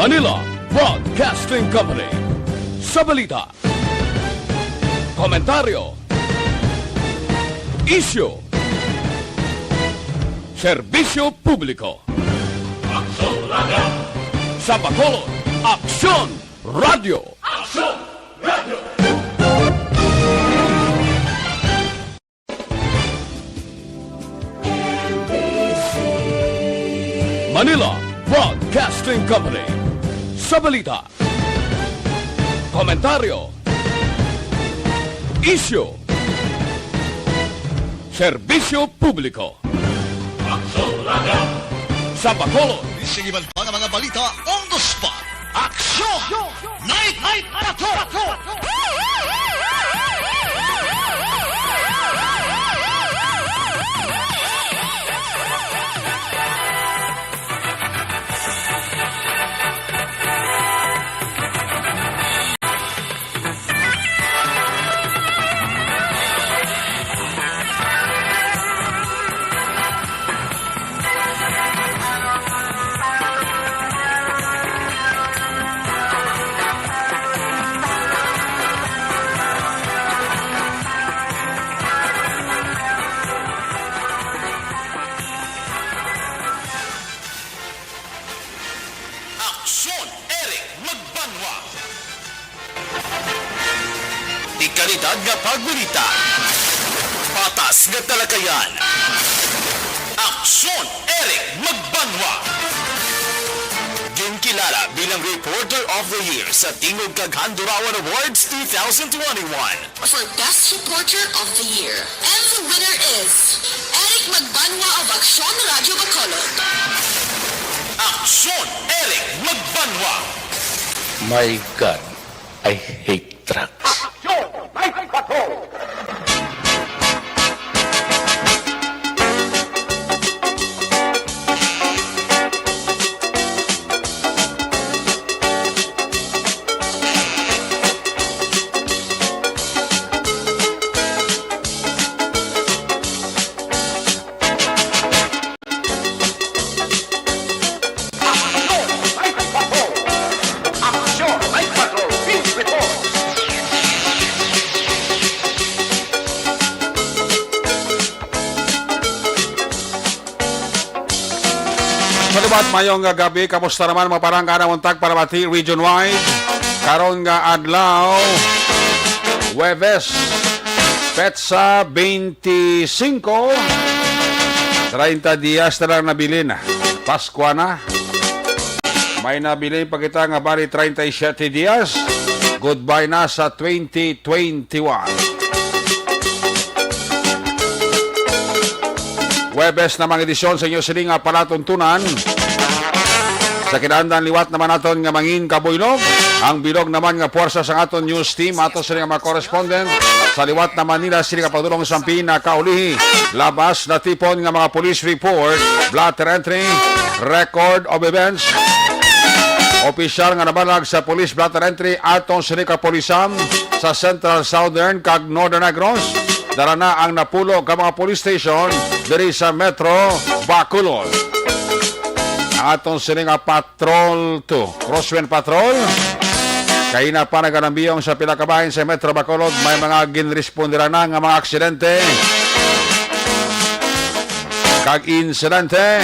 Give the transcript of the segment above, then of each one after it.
Manila Broadcasting Company. Sa balita, komentaryo, isyu, serbisyo publiko. Aksyon Radio! Sa Bacolod, Aksyon Radio! Aksyon Radio! Manila Broadcasting Company. Sa balita, komentaryo, isyu, serbisyo publiko. Aksyon Radio! Sa Bacolod, Isigiban pa ng mga balita on the spot. Aksyon! Night Patrol! Kalidad nga pagbalita. Patas nga talakayan. Aksyon Eric Magbanwa. Ginkilala bilang Reporter of the Year sa Tingog kag Handurawan Awards 2021. For Best Reporter of the Year. And the winner is Eric Magbanwa of Aksyon Radio Bacolod. Aksyon Eric Magbanwa. My God, I hate trucks. Salamat mayong gabi. Kamusta naman mga parangka na muntag para mati region-wide? Karon nga adlaw, Huwebes, Petsa 25, 30 dias na lang nabilin. Pasko na. May nabilin pa kita nga bali 37 dias. Goodbye na sa 2021. Huwebes na mga edisyon sa inyo siling nga palatuntunan. Sa kinaandan liwat naman naton nga mangin kabuynog. Ang bilog naman nga puwersa sa aton news team. Ato siling nga mga correspondent. Sa liwat naman nila siling nga padulong sa pinakaulihi. Labas na tipon nga mga police report. Blatter entry. Record of events. Opisyal nga nabalag sa police blatter entry. Aton siling kapulisan sa Central Southern kag Northern Negros. Dara na ang napulo ka mga police station diri sa Metro Bacolod. Atong sining patrol 2, Crosswind Patrol. Kaya na pa naganambiyong sa pilakabahin sa Metro Bacolod. May mga ginrespondera na nga mga aksidente. Kag insidente.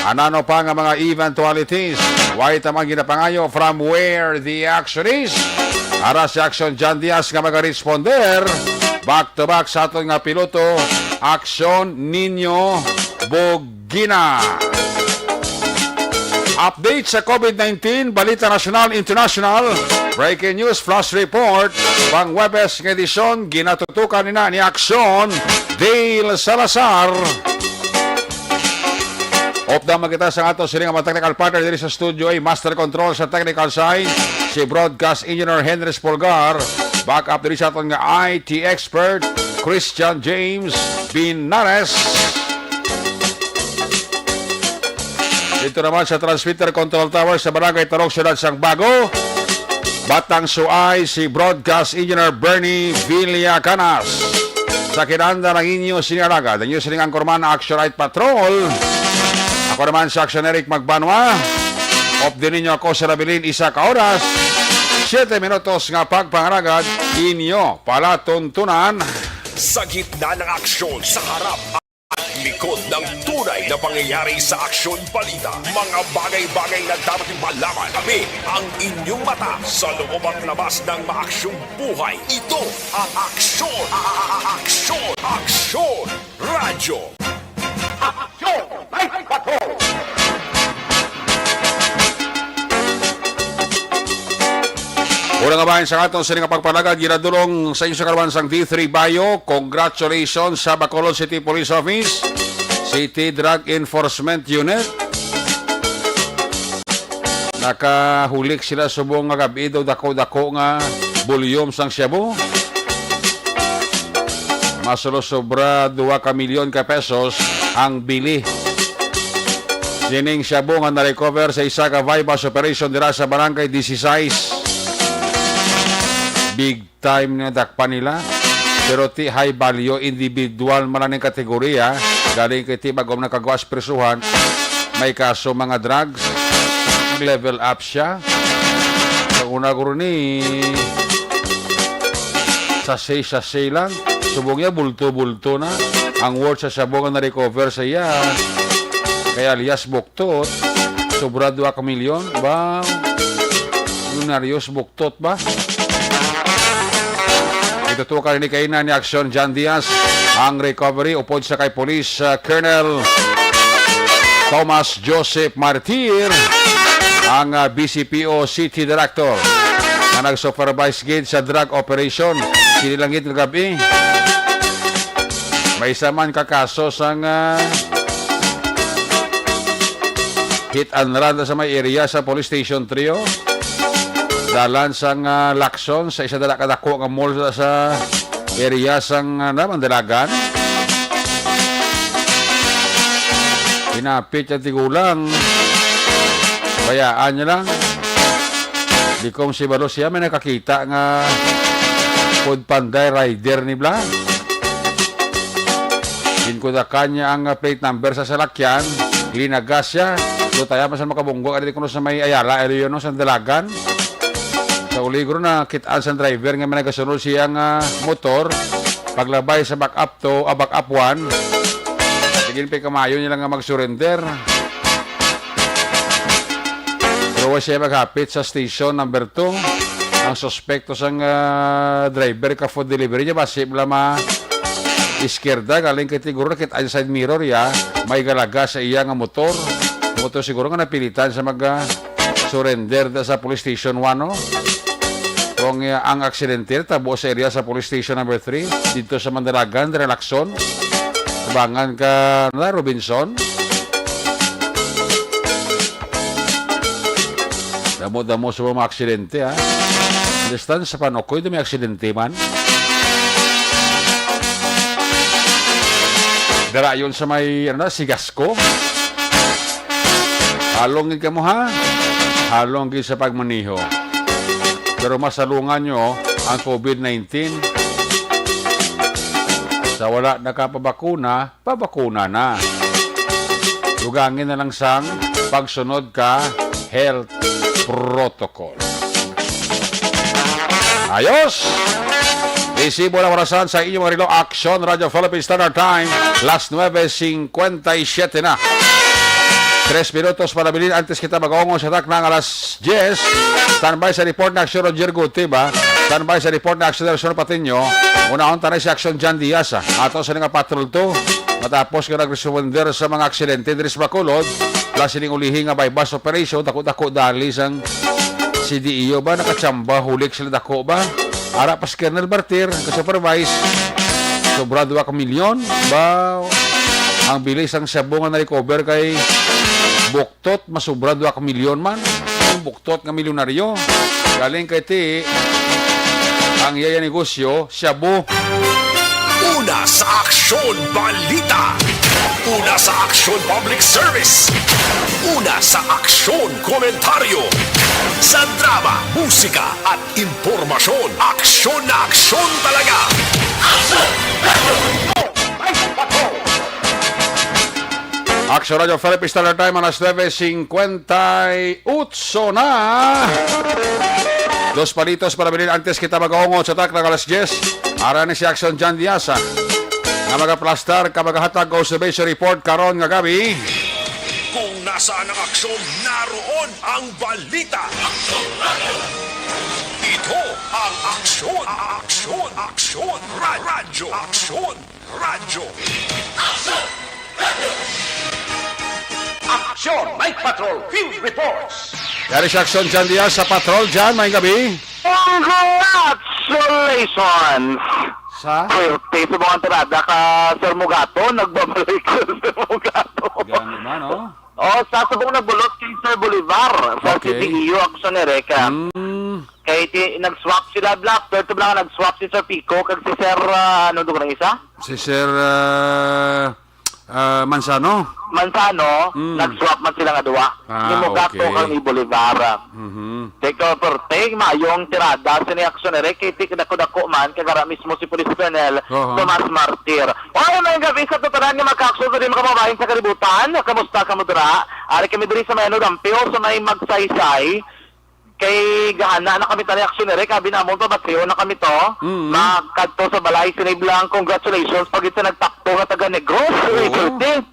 Anano pa nga mga eventualities. Why tamang ginapangayo from where the action is. Ara si Action John Diaz nga mag-responder. Back to back sa aton nga piloto, Aksyon Nino Bogina. Update sa COVID-19, balita nasyonal, international, breaking news, flash report, pang Huwebes ng edisyon, ginatutukan nina ni Aksyon Dale Salazar. Opdama kita sa ato siling mga technical partner diri sa studio ay Master Control sa technical side, si Broadcast Engineer Henry Spolgar. Back up diri sa aton nga IT expert, Christian James Binares. Dito naman sa transmitter control tower sa Barangay Tarok, Siyudad Sangbago. Batang Suay, si Broadcast Engineer Bernie Villacanas. Sa kinanda ng inyo sinaraga, ng inyo siningang kurman Action Night Patrol. Ako naman sa Action Eric Magbanwa. Off din ninyo ako sa Labilin, isa ka oras. 7 minutos nga pagpangaragad, inyo palatuntunan. Sa gitna ng aksyon, sa harap at likod ng tunay na pangyayari sa Aksyon Balita. Mga bagay-bagay na dapat malaman. Kami ang inyong mata sa loob at labas ng maaksyong buhay. Ito ang Aksyon! Aksyon! Aksyon! Radyo! Unang kabayan sa aton sa nga pagpalagad, ginadulong sa inyo sa karawansang D3 Bayo. Congratulations sa Bacolod City Police Office, City Drug Enforcement Unit. Nakahulik sila subong nga gabi daw dako-dako nga volume sang shabu. Masulo sobra 2 ka milyon ka pesos ang bili. Sining shabu nga na-recover sa isa ka bypass operation dira sa Barangay 16. Big time na dakpan nila. Pero ti high value individual malaning kategorya. Galing kay ti bagom na kagawas presuhan. May kaso mga drugs. Level up siya. Sa una guro ni sasay lang. Subong niya bulto-bulto na. Ang word sa sabong na recover sa iya. Kaya alias buktot. Sobra 2 ka milyon. Ba? Lunarios buktot ba? Ito ka rin kainan ni Aksyon John Diaz ang recovery upod sa kay Police Colonel Thomas Joseph Martir ang BCPO City Director na nag-supervise gid sa drug operation. Sinilangit ng gabi. May isa man kakaso sang hit and run sa may area sa Police Station 3. Dalan sang Lacson sa isa dala kadako nga mall sa area sang Mandalagan. Pinapit ang tigulang. Bayaan niya lang. Di kong si Balo siya may nakakita nga food panday rider ni Bla. Inkudakan niya ang plate number sa salakyan. Linagas siya. So tayo pa sa makabunggo. Adito ko sa may Ayala. Area no sa Dalagan. Sa uligro na kitaan sa driver nga may nagasunod siyang motor paglabay sa backup 1 tigil pa kamayo niya lang nga mag-surrender pero siya maghapit sa station number 2 ang suspekto sang driver ka food delivery niya basip lang iskerda galing kay siguro kitaan sa side mirror ya may galaga sa iya nga motor siguro nga napilitan sa surrender sa police station 1 no? Kung ang aksidente tabo sa area sa police station number 3 dito sa Mandalagan, Relaxon Tabangan ka na Robinson. Damo-damo sa mga aksidente ha. Understand sa Panokoy may aksidente man. Darayon sa may Sigasco. Halongin ka mo ha. Halongin sa pagmaniho. Pero masalungan nyo ang COVID-19. Sa wala nakapabakuna, pabakuna na. Lugangin na lang sang pagsunod ka health protocol. Ayos! Resibo na orasan sa inyong marilo Aksyon Radio Philippine Standard Time. Last 9:57 na. 3 minutos para bilin antes kita mag-aongong sa tak ng alas 10. Standby sa report na Aksyon Roger Gutiba. Standby sa report na Aksyon Roger Patinyo. Una-on tanay si Aksyon John Diaz. Ato sa nga patrol to. Matapos ka nag-responder sa mga aksidente diri sa Bacolod. Plus sining ulihi nga by bus operation. Dako-dako dali sang CDEO ba? Nakachamba. Hulik sila dako ba? Ara pas Colonel Martir. Ka-supervise. Sobra 2 ka milyon. Ba? Ang bilis ang sabong na recover kay buktot, masubra 2 ka milyon man. Ang buktot nga milyonaryo. Galing kay ti, ang yaya negosyo, shabu. Una sa Aksyon Balita. Una sa Aksyon Public Service. Una sa Aksyon Komentaryo. Sa drama, musika at impormasyon. Aksyon na aksyon talaga. Action Radio Philippines Standard Time, alas 9:58 na. Dos palitos para bilhin antes kita mag-aungot sa tak ng alas 10. Ara ni si Action Jan Diasa. Nga magaplastar ka maghatag observation report karon nga gabi. Kung nasaan ang aksyon, naroon ang balita. Ito ang aksyon, radyo, Action! Night Patrol Field Reports! Yari si Action Jan Diasa sa patrol dyan, may gabi. Congratulations! Sa? Swerte sa mga tirada ka, Sir Mugato. Nagbabalik ka, Sir Mugato. Gano'n man, no? Sa sabong nagbulot kay Sir Bolivar sa Okay. CTEU Action Ereka. Kaya nag-swap sila black. Pero lang nag-swap si Sir Pico kag si Sir, ano doon ng isa? Si Sir Mansano. Mansano, nag-swap man sila nga duwa. Ah, Ni Mugato okay. kang ni Bolivar. Teka, perteng, mayong tirada sa ni Action Ereka. Kaya dako-dako man, kagara mismo si Police Colonel Tomas Martir. May gabi sa tutunan nga magka-action sa rin mga kababayan sa kaributan. Kamusta ka mo dira? Ari kami diri sa may Dampeo sa may magsaysay. Kay gahana na kami tani Action Ereka. Binamon pa batrio na kami to. Magkadto sa balay siniblang congratulations pag ito nagtakto nga taga Negros.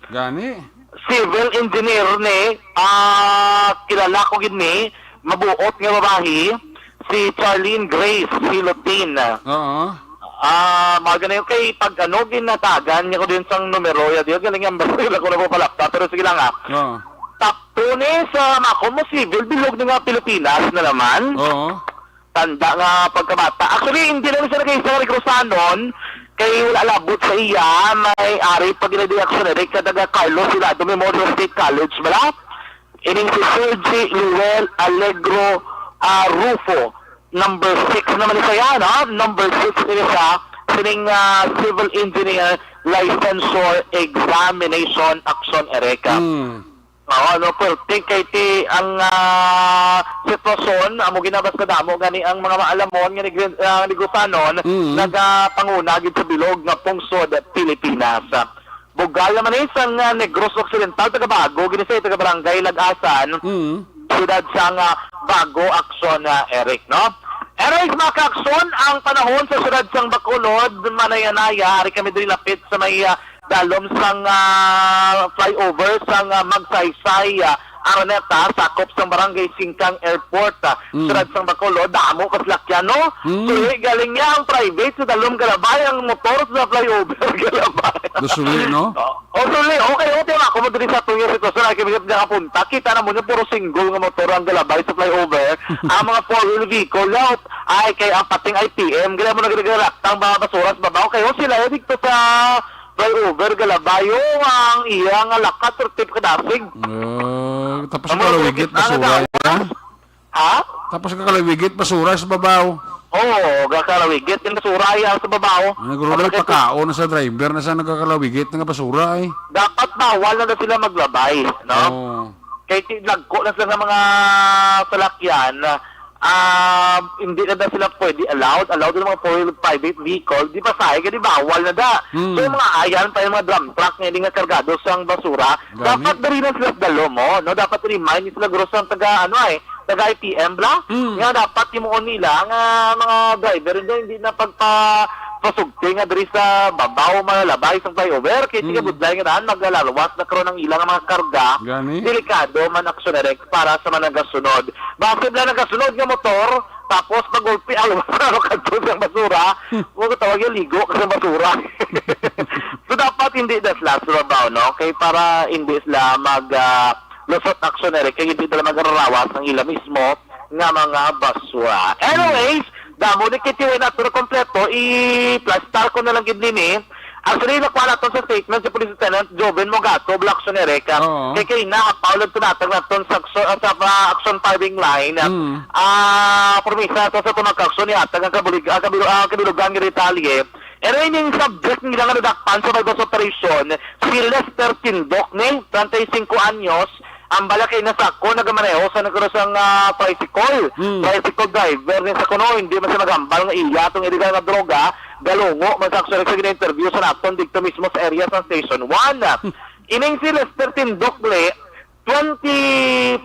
Gani. Civil engineer ni kilala ko gid ni mabuot nga babae si Charlene Grace Filotin. Oo. Magana yung kay pag ano ginatagan niya ko din sang numero ya diyo galing ang basila ko na po palapta pero sige lang Oo. Tapto ni sa mako mo civil bilog ni nga Pilipinas na naman. Oo. Tanda nga pagkabata. Actually hindi na siya nag-isa Negrosanon kay wala labot sa iya may ari pag ina-action na rin kadaga Carlos sila Memorial State College bala ining si Sergi Luel Allegro Rufo number 6 naman isa yan number 6 nila siya sining civil engineer licensure examination Action Ereka pero think kay ti ang sitwasyon amo ginabas ka damo gani ang mga maalamon nga Negrosanon nagapanguna gid sa bilog nga pungsod Pilipinas. Bugal naman isang Negros Occidental taga Bago gini sa taga Barangay Lagasan. Siyudad sang Bago Action Eric no. Anyways, mga ka-aksyon, ang panahon sa siyudad sang Bacolod, Manayanaya, ari kami diri lapit sa may dalom sang flyover sang Magsaysay Araneta sakop sang Barangay Singkang Airport siyudad sang Bacolod damo kaslakyan no so galing niya ang private sa dalom Galabay ang motor sa flyover Galabay Dusuli, no? Dusuli okay ako mo diri sa tuyo sitwasyon ay kami nakapunta kita na mo niya puro single nga motor ang Galabay sa flyover ang mga four-wheel vehicle out ay kay ang pating IPM gila mo nagregarak ang mga basura sa babaw kayo sila dito sa flyover Galabayo ang iyang lakat or tip kadasig. Tapos kalawigit basura ya. Ha? Tapos kalawigit basura sa babaw. Oo, gakalawigit yung basura yan sa babaw. Nagrural pakao na sa driver na sa nagkakalawigit ng basura ay. Dapat bawal na sila maglabay, no? Kaya lagko na sila ng mga salakyan hindi na sila pwede allowed na mga four-wheel private vehicle di pa sahi di bawal na da so yung mga ayan pa yung mga drum truck nga hindi nga kargado sa basura dapat na rin na sila dalo mo no dapat remind sila gross ang taga IPM bla nga dapat timuon nila nga mga driver hindi na pasugti nga diri sa babaw malalabay sa flyover kaya sige budlay nga daan maglalalawas na karon ang ilang mga karga delikado man Action Ereka para sa mga nagasunod base bla nagasunod nga motor tapos pag-ulpi ano kadto sa basura huwag tawag yung ligo sa basura so dapat hindi na sila sa babaw no kaya para hindi sila lusot Action Ereka hindi sila magrarawas ng ila mismo nga mga basura anyways damo ni kitiway na ito na kompleto, i-plastar ko na lang gid nini. Actually, nakuha na sa statement si Police Lieutenant Joven Mogato, Black Action Ereka. Kaya nakapaulag ito natin na ito sa action firing line. Promisa ito sa tumag-action ni Atag ang kabilugan ng Retalye. Pero yung subject nila nga nadakpan sa Bagos Operation, si Lester Tindok, 35 anyos, ang balakay na sako nagamaneho sa nagkarosang tricycle driver ni sa kuno hindi man siya magambal nga iya itong illegal na droga galungo man sa actually sa gina-interview sa naton dito mismo sa area sa Station 1 Ining si Lester Tindokle, 2014,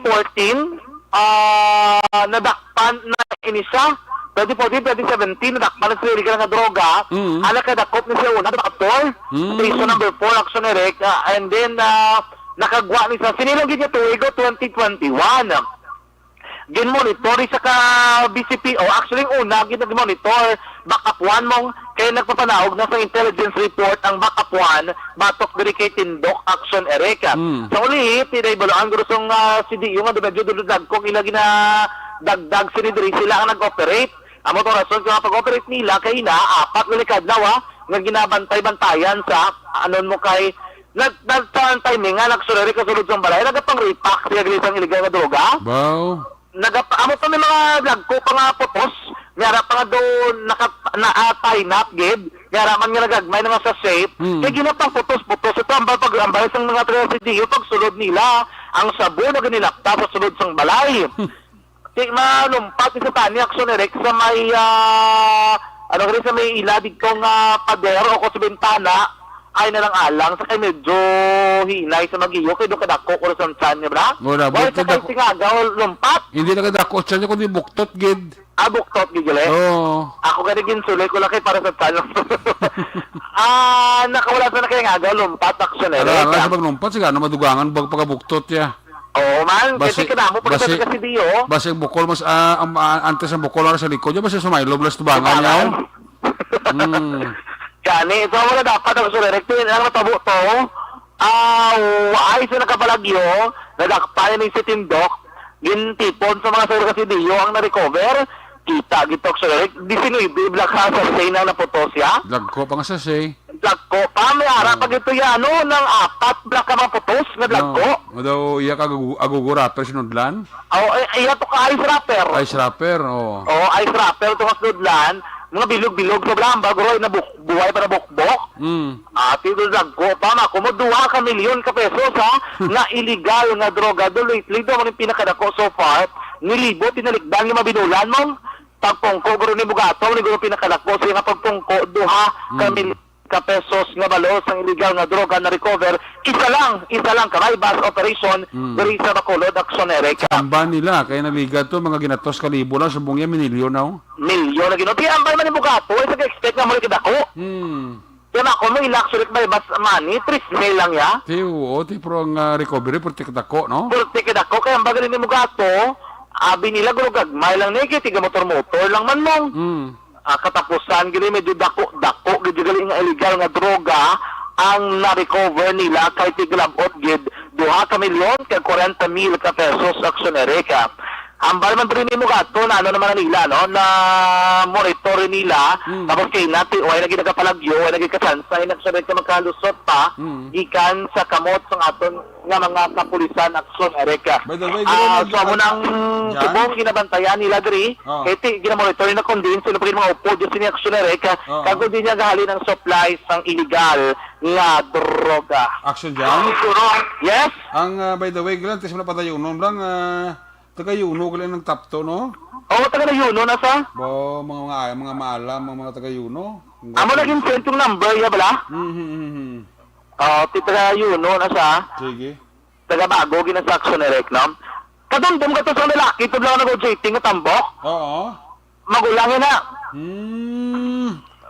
nadakpan na inisa. 2014, 2017, nadakpan na sila illegal nga droga. Ala kadakop ni siya una, nakaptor. Station number 4, action erect. And then, nakagwa ni sa sinilagin niya tuwigo 2021. Gin-monitor sa ka BCPO. Actually, una, gin-monitor backup 1 mong kaya nagpapanahog na sa intelligence report ang backup 1 batok diri kay Tindok Action Ereka. Sa uli, tinay ang grusong CDU nga medyo dududlag kung ilagi na dagdag sinidiri sila ang nag-operate. Amo to rason kung pag-operate nila kay na apat na likadlaw nga ginabantay-bantayan sa anon mo kay nagtaan timing nga nagsulari ka sulod sa balay nagapang repack siya gilisang illegal nga droga. Wow. Amo pa may mga lagko pa nga potos ngara pa nga doon na-tie nap gid ngara man nga nagagmay na nga sa safe kaya ginapang putos-putos ito ang pag-ambay sa mga tragedy pag sulod nila ang sabon na ganilakta sa sulod sang balay kaya malumpat sa tani action erect sa may sa may iladig kong pader o ko sa bintana ay na lang alang sa kay medyo hinay sa mag-iyo kay doon kadako ko sa tiyan niya, bra? Wala, Boy, sa kay singagaw, lumpat. Hindi na kadako tiyan niya, kundi buktot, gid. Buktot, gid, gile? Oo. Ako ganigin sulit ko lang kay para sa tiyan. Nakawala sa na kay ngagaw, lumpat, action eh. Ala, sa paglumpat, sigano madugangan, bag pagabuktot niya. Oo, man. Kasi kanamo, pagkasal kasi diyo. Basi bukol, mas, antes ang bukol sa likod niya, basi sumaylo, blas tubangan niya. Gani, ito wala dapat ang sulirektin. Ang matabo to, ay sa nakapalagyo, nadakpayan ng si Tindok, gintipon sa mga sir kasi diyo ang na-recover, kita, gitok sulirik, 19, black ha sa say na naputos ya. Lagko pa nga sa say. Lagko pa, may harap ito yan, ng 4 black ka maputos, nga lagko. O daw, iya ka agugo rapper sinudlan? Iya to ka ice rapper. Ice rapper, oo. Ice rapper to ka sinudlan, mga bilog-bilog sa blamba, groy na buhay para bukbok. Tito lagko pa, makumo 2 ka milyon ka pesos na illegal nga droga. Lately, daw man yung pinakadako so far, nilibot, tinalikdan yung mabinulan mong pagpungko, guro ni Bugato, ni guro pinakadako, siya nga pagpungko, 2 ka milyon ka pesos nga balos ang illegal nga droga na recover. Isa lang kamay bus operation diri sa Bacolod Action Ereka. Amban nila kaya naligat to mga ginatos kalibo lang subong ya milyon na. Milyon na ginoti ambay man ni Bugato ay sa expect nga mo kidako. Kaya ako mo ilaksulit by bus money 3 lang ya. Ti pro ang recovery porti kadako no. Porti kadako kaya ambay ni Bugato abi nila guro gagmay lang ni tiga motor lang man mong. Katapusan gini medyo dako gid gali nga illegal nga droga ang na-recover nila kay tiglabot gid 2 ka milyon kay 40,000 ka pesos action ereka. Ambal man rin mo gato na ano naman nila no na monitor nila tapos kay natin way lagi nagapalagyo way lagi kasansa nagsabi ka magkalusot pa gikan sa kamot sang aton nga mga kapulisan action ereka. So mo nang tubong ginabantayan nila diri kay ginamonitor na kondin sila pag mga upo jud sini action ereka kago din niya gahalin ang supply sang illegal nga droga. Action diyan. Yes. Ang by the way, glan tes mo na padayon lang taga Yuno kala ng tapto no? Taga Yuno na sa? Mga maalam, mga taga Yuno. Amo naging send yung number ya bala? Taga Yuno na sa. Sige. Taga Bago gina sa action erect no. Kadumdum ka to sa lalaki to lang nag-dating nga tambok. Oo. Magulangin na.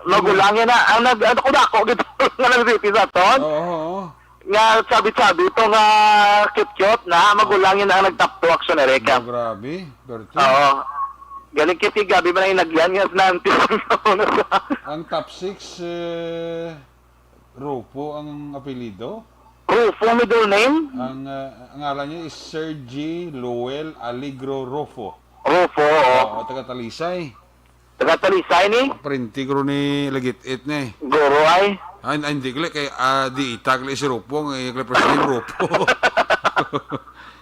Magulangin na. Ang nagdako gito nga nag-repeat sa ton. Oo. Nga sabi-sabi ito nga cute-cute na magulangin na ang nagtapto action ereka. Grabe. Oo. Galing kiti gabi man ang inagyan nga nanti. Ang top 6 Rufo ang apelido. Rufo middle name? Ang ngalan niya is Sergi Lowell Aligro Rufo. Rufo, oo. Taga Talisay. Taga Talisay ni? Printigro ni Lagit-it na Goro ay? Hindi kaya kay di itagli si Rupo ng president Rupo.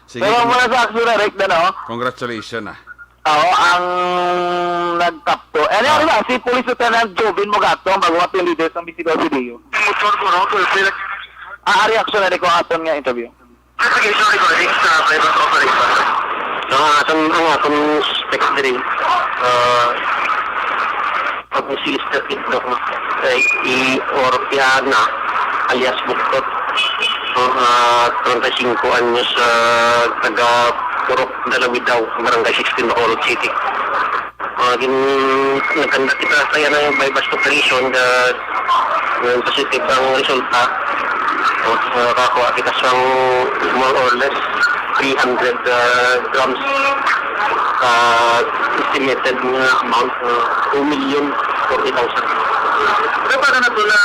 Sige. Pero muna sa action direct na no? Congratulations Oo, ang nagtapto. Ano ba? Si Police Lieutenant Jovin Mogato, ang bago ating leader ng BCBO CDU. Motor ko no? Reaction na rin ko aton nga interview. Investigation regarding sa private operation. Ang atong suspect rin. Pag si Lister Tindok kay Orpiana alias Buktot 35 anyos, taga Purok Dalawidaw, Barangay 16, Bacolod City. Nagkanda kita saya na yung bypass operation yung positive ang resulta. Nakakuha kita siyang more or less 300 grams estimated na amount 2,040,000. Pero paano na ito na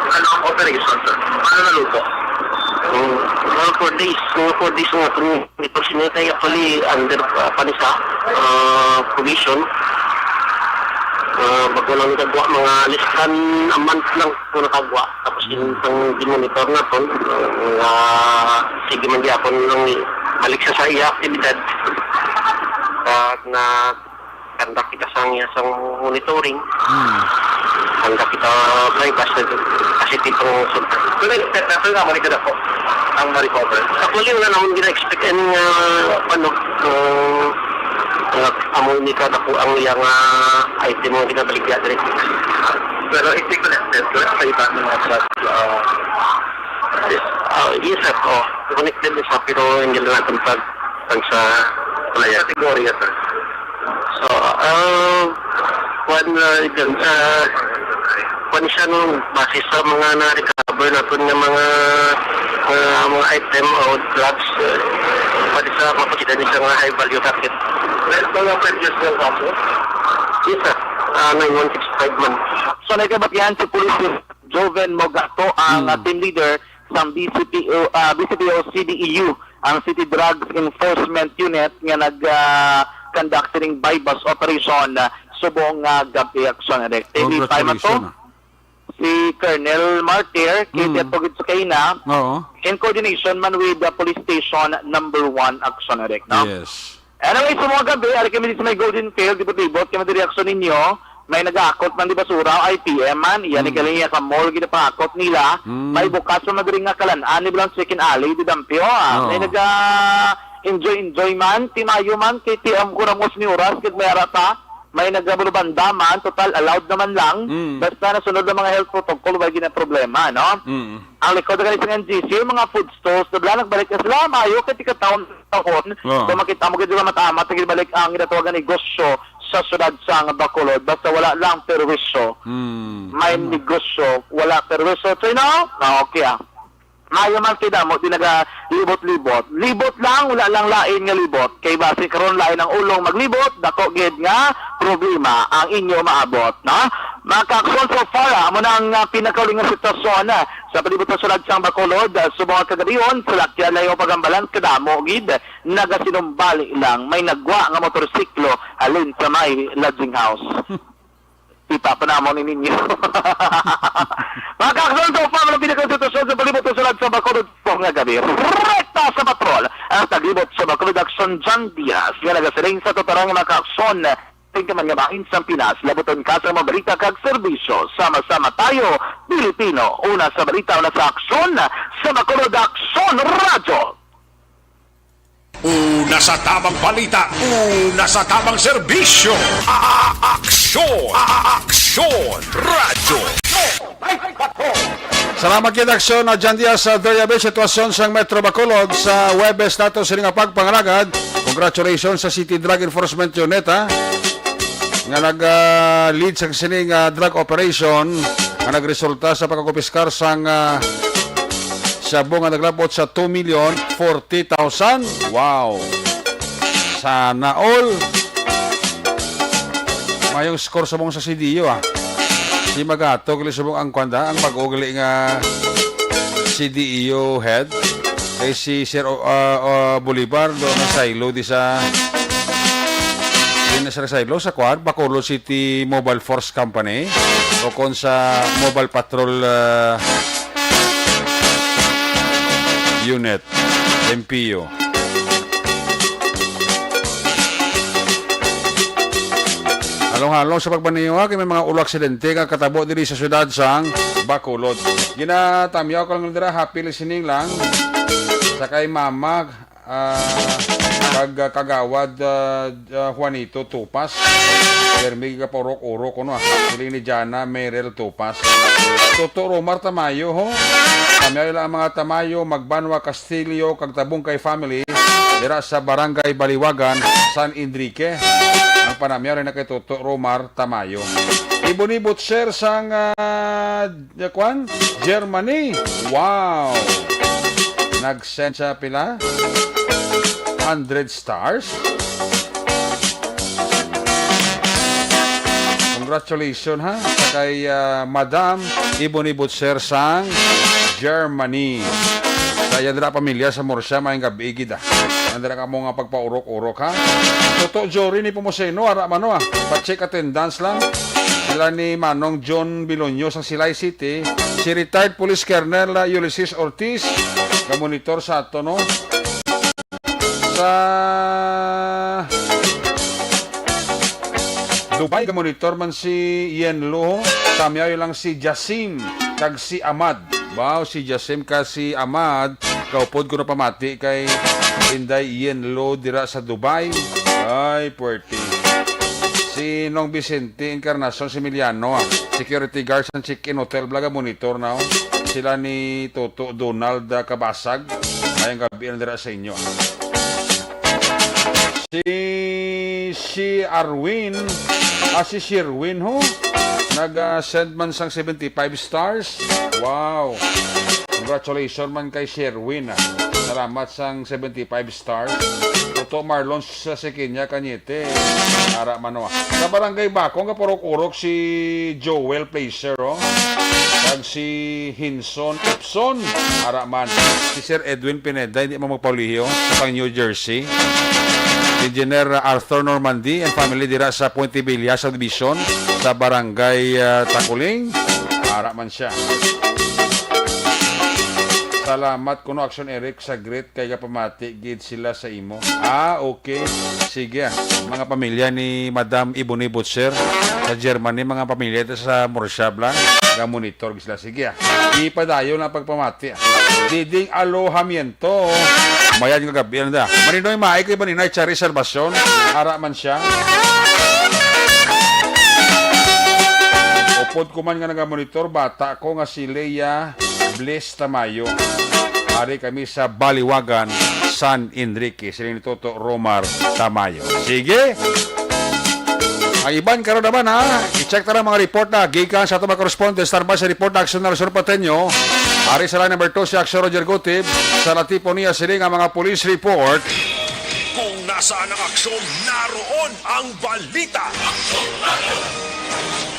ang operation, sir? Paano naluto? Mga 4 days nga ito sinitay actually under panisa provision. Bago lang nagagawa, mga less than a month lang ito nakagawa. Tapos yung dimonitor na ito, sige man di ako nang balik sa iya aktibidad. At kanda kita sa monitoring. Kanda kita bypass na ito. Kasi tipong sulta. Pero nga manikad ako ang ma-recover. Actually, wala naman gina-expect amoy ni kada po ang iyang item mo ginabalik niya direct. Pero iti connected sa iba ng mga truck. Yes, sir. Connected sa pero hindi lang natin pag sa playa. Kategorya, sir. So, kung siya nung base sa mga na-recover natin ng mga item o drugs, pwede sa mapakita niya sa mga high-value target. Well, previous well also? Yes, sir. 9165 man. So, nagkabatihan si Police Joven Mogato, ang team leader ng BCPO CDEU, ang City Drugs Enforcement Unit, nga nag-conduct ng bypass operation subong gabi action. Congratulations. Si Colonel Martir, kaya tugid sa kaina, in coordination man with the police station number 1 action direct, no? Yes. Anyway, sa mga gabi, ari kami dito sa may Golden Field, libot-libot, kami di reaksyon ninyo, may nag-aakot man di basura, IPM man, iyan ikaling sa mall, ginapakakot nila, may bukas sa madring nga kalanaan, ni Blanc Chicken Alley, di dampyo, may nag-enjoy man, timayo man, kay TM kurangos ni Uras, kaya may arata, may nagabulubanda man, total allowed naman lang, basta nasunod ng mga health protocol, wala gina problema, no? Ang likod na ganit ng NGC, yung mga food stalls, nabla nagbalik na sila, mayo, kaya taon, kung makita mo gano'n matama, tigil balik ang ginatawagan negosyo sa syudad sa Bacolod, basta wala lang perwisyo. May negosyo, wala perwisyo. So, you know? Okay, mayo man kita mo, di naga-libot-libot. Libot lang, wala lang lain nga libot. Kay base karon lain ang ulong maglibot, dako gid nga problema ang inyo maabot, na? Makaakson so far, mo na ang pinakauling nga sitwasyon sa palibot sa sulad sang Bacolod, sa mga kagadiyon, sa lakyan layo pagambalan, kadamo gid, nagasinumbali lang, may nagwa nga motorsiklo halin sa may lodging house. Ipapanamon ni ninyo. Makakasal so far, walang pinakasitwasyon sa palibot sa sulad sa Bacolod po nga gabi. Rekta sa patrol, ang taglibot sa Bacolod Action John Diaz, nga nagasiling sa totarang makakasyon, tingka man nga mainsang Pinas, labuton ka sa mga balita kag serbisyo. Sama-sama tayo, Pilipino. Una sa balita, una sa aksyon, sa Bacolod Action Radio. Una sa tamang balita, una sa tamang serbisyo. Aksyon Radyo. Salamat kid aksyon na dyan diya sa Deriabe, sitwasyon sa Metro Bacolod sa Webes nato sining pagpangalagad. Congratulations sa City Drug Enforcement Unit, nga nag-lead sa sining drug operation nga nagresulta sa pagkakupiskar sang sabo nga naglabot sa 2,040,000. Wow! Sana all mayong score sa mong sa CDU, Si Magato, kili subong ang kwanda, ang pag-ugli nga CDU head. Kay si Sir Bolivar, doon na silo di sa silo sa quad, Bacolod City Mobile Force Company o kon sa Mobile Patrol Unit, MPU. Halong-halong sa pagbaniyo kay may mga ulo aksidente nga katabo diri sa syudad sang Bacolod. Ginatamyaw ko lang dira, happy listening lang. Sa kay mama kagawad Juanito Tupas. Jeremy kaporok-orok kuno Siling ni Jana Merel Tupas. Toto Romar Tamayo ho. Kami lang mga Tamayo Magbanwa Castillo kag Tabungkay family dira sa Barangay Baliwagan, San Enrique. Ang panamya rin na kay Toto Romar Tamayo. Ibonibot sir sang Germany. Wow! Nag-send sa pila 100 stars. Congratulations ha sa kay Madam Ibonibot sir sang Germany. Kaya dira pamilya sa Morsya maayong gabi gid. Andra ka mo nga pagpaurok-urok ha. Toto Jory ni Pomoseno ara mano pa-check attendance lang. Sila ni Manong John Bilonyo sa Silay City, si retired Police Colonel Ulysses Ortiz, ka-monitor sa ato no. Sa Dubai ka-monitor man si Yen Lo, tamyayo lang si Jasim kag si Ahmad. Wow, si Jasim ka si Ahmad, kaupod ko na pamati kay Inday Yen Lo dira sa Dubai. Ay, puwerte. Si Nong Vicente Encarnacion Similiano, security guard sa Chicken Hotel Blaga monitor na. Sila ni Toto Donald Kabasag. Ayang gabi na dira sa inyo. Si Arwin, si Sherwin ho. Nag-send man sang 75 stars. Wow. Congratulations man kay Sherwin. Salamat sang 75 stars. Toto Marlon sa Sikinya Kanyete. Ara mano. Sa Barangay Bakong kaporok-urok si Joel Placer oh. Kag si Hinson Epson. Ara man. Si Sir Edwin Pineda hindi mo magpauliho sa New Jersey. Engineer Arthur Normandy and family dira sa Puente Villa sa Division sa Barangay Takuling. Ara man siya. Salamat kuno Action Eric sa great kay kapamati gid sila sa imo. Okay. Sige. Mga pamilya ni Madam Ibonibot sir sa Germany, mga pamilya sa Morshabla, ga monitor sila. Sige. Ipadayon na pagpamati. Diding alohamiento. Mayan nga gabi na. Marinoy maay kay Baninay Chari Salvacion. Ara man siya. Upod ko man nga nagamonitor, bata ko nga si Leia Bliss Tamayo. Ari kami sa Baliwagan, San Enrique. Sila ni Toto Romar Tamayo. Sige! Ang iban karon naman ha. I-check na mga report na. Gikan sa ito mga correspondent. Start by sa report na Aksyon na Resor Patenyo. Ari sa line number 2 si Aksyon Roger Gutib. Sa latipo niya siling ang mga police report. Kung nasaan ang aksyon, naroon ang balita.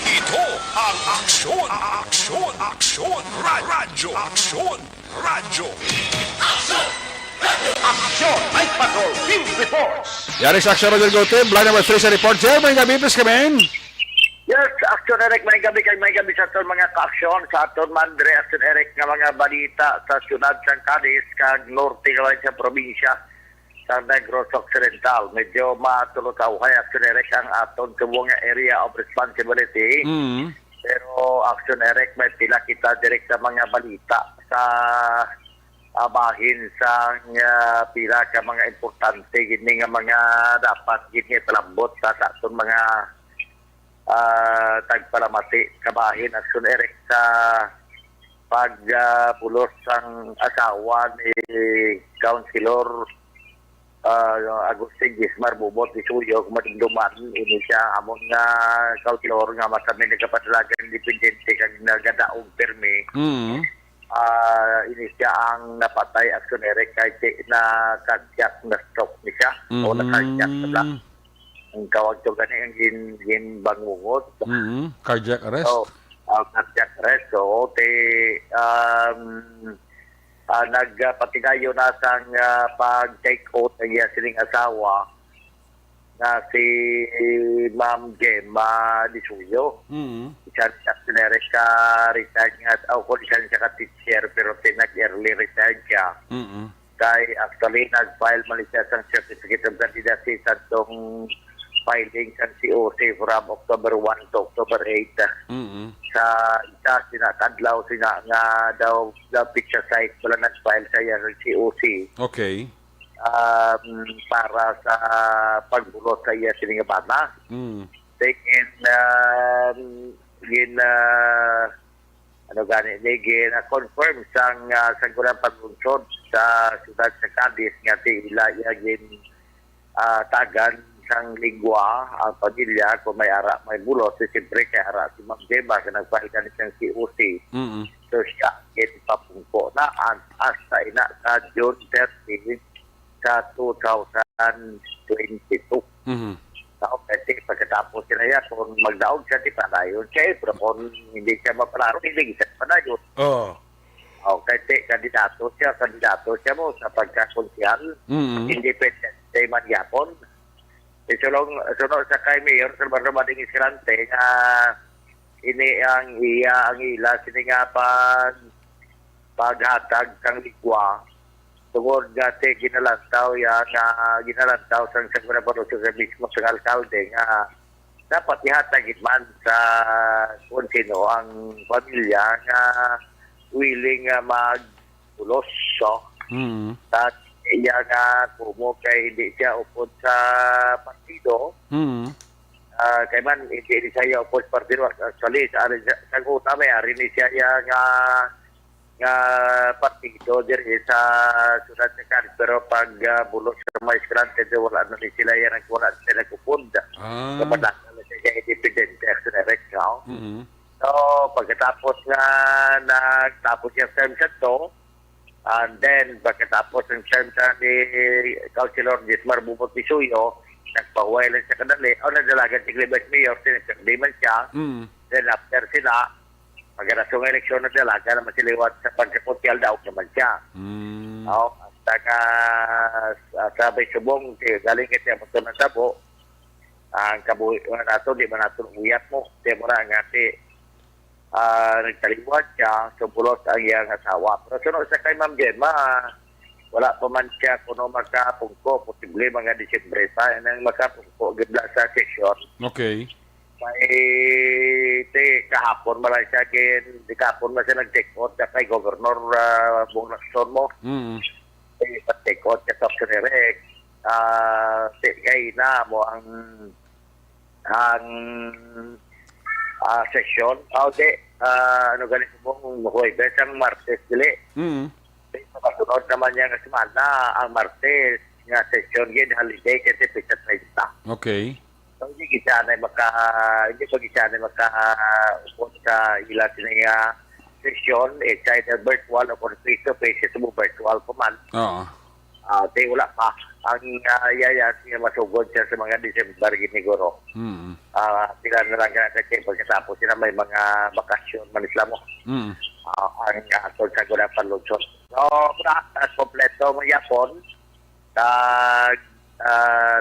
Ito ang aksyon, radyo, radyo. Aksyon! Night Patrol Field Reports! Yari sa Aksyon Roger Gutib. Line number 3 sa report. Sir, may gabi please come in. Yes, Action Eric, may gabi sa aton mga ka-aksyon, sa aton Mandre, Action Eric, nga mga balita sa syudad ng Cadiz, kag norte nga sa probinsya, sa Negros Occidental. Medyo matulutaw-hay, Action Eric, ang aton subong area of responsibility. Pero Action Eric, may pila kita direct sa mga balita sa bahin sa pila ka mga importante, gini nga mga dapat gini palambot sa aton mga tagpalamati kabahin Action Eric sa pagpulos ang asawa ni Councilor Agustin Gismar Bubot di Suyo kumatinduman ini siya amon nga Councilor nga masamin ni kapatalagan independente kag nagadaog permi ini siya ang napatay Action Eric kay na cardiac na stroke ni siya o na cardiac na ang kawag to gani ang bangungot. Cardiac arrest. So, cardiac arrest. So, nagpatigayo na sang pag-take out ng siling asawa na si Ma'am Gemma Disuyo. Siya sinere ka retired nga kung siya ka-teacher pero nag-early retired siya. Kay actually nag-file man siya sang certificate of candidacy sa itong filing sa COC from October 1 to October 8. Sa isa, sinatadlaw sina nga daw the picture site wala nag-file sa yan ng COC. Okay. para sa pagbulot sa iya sining bata. Tingin ano gani gin confirm sang kurang panlunsod sa siyudad sa Cadiz nga ila gin tagan sang lingwa ang pamilya kung may ara may bulot siyempre kay ara si Ma'am Gemma ka nagfile ka siyang COC. So siya gin papungko na hasta ina sa June 30 sa 2022. Kasi pagkatapos sila yan, kung magdaog siya, di pa na yun. Siyempre, kung hindi siya mapararo, hindi siya pa na yun. Kasi kandidato siya mo sa pagkakonsyal, independent day man yapon. Sunod sa kay Mayor, sa Barbamading Iskilante, nga ini ang ila, sini nga paghatag kang ligwa, tungod gati ginalantaw sang Saguna Barroso sa mismo sa alkalde nga dapat ihatag man sa kung sino ang pamilya nga willing magpulos at iya nga kumo kay hindi siya upod sa partido kay man hindi siya upod sa partido actually sa una may ari ni siya nga partido diri sa Sudad sa Cadiz pero pag bulot sa mga Escalante wala na sila yan ang wala sila kupunda kapag na siya independent direct now so pagkatapos nga nagtapos yung term sa to and then pagkatapos yung term sa ni Councilor Gismar Bubot Pisuyo nagpahuway lang sa kadali o nadalagan si Cleves Mayor sinasagdi man siya then after sila pagkatapos ng eleksyon na dalaga naman siliwat sa pagkapuntial daw naman siya. Hasta ka sabay subong galing kita mo ng tabo ang kabuhi nato di man nato uyat mo di mo na ngati nagtaliwat siya subulot ang iyang asawa pero sunod sa kay Ma'am Gemma wala pa man siya kuno makapungko posible mga Disyembre pa nang makapungko gibla sa session. Okay. May kahapon malay siya di kahapon na siya nag-take out sa kay Governor Bong Lacson mo take out sa Dr. Eric kay na mo ang session ano ganito mong Huwebes ang Martes dili masunod naman niya nga semana ang Martes nga session yun holiday kasi pisa 30 okay. So, hindi pa gisanay upon sa ila sinaya session, either virtual o face-to-face, ito mo virtual po man. Di wala pa. Ang yaya siya masugod siya sa mga December giniguro. Sila na lang kasi pagkatapos sila may mga bakasyon manisla mo. Ang atol sa guna panlunsod. So, kompleto mo yapon.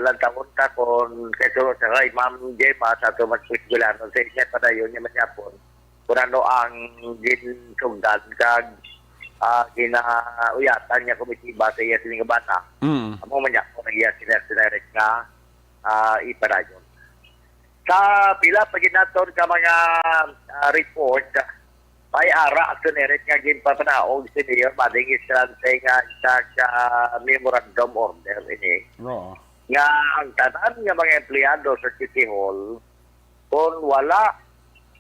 Lantawon ka kung kaso sa kay Ma'am Gemma sa ito magpigulano sa isya pa na yun yung manyapon kung ano ang ginsugdan kag ginauyatan niya komitiba sa iya sining bata amo manyapon ang iya sinirect nga iparayon sa pila paginaton ka mga report may ara sinirect nga ginpapanaog si Mayor Bading Istrante nga sa memorandum order ini. Nga ang tanan nga mga empleyado sa City Hall kung wala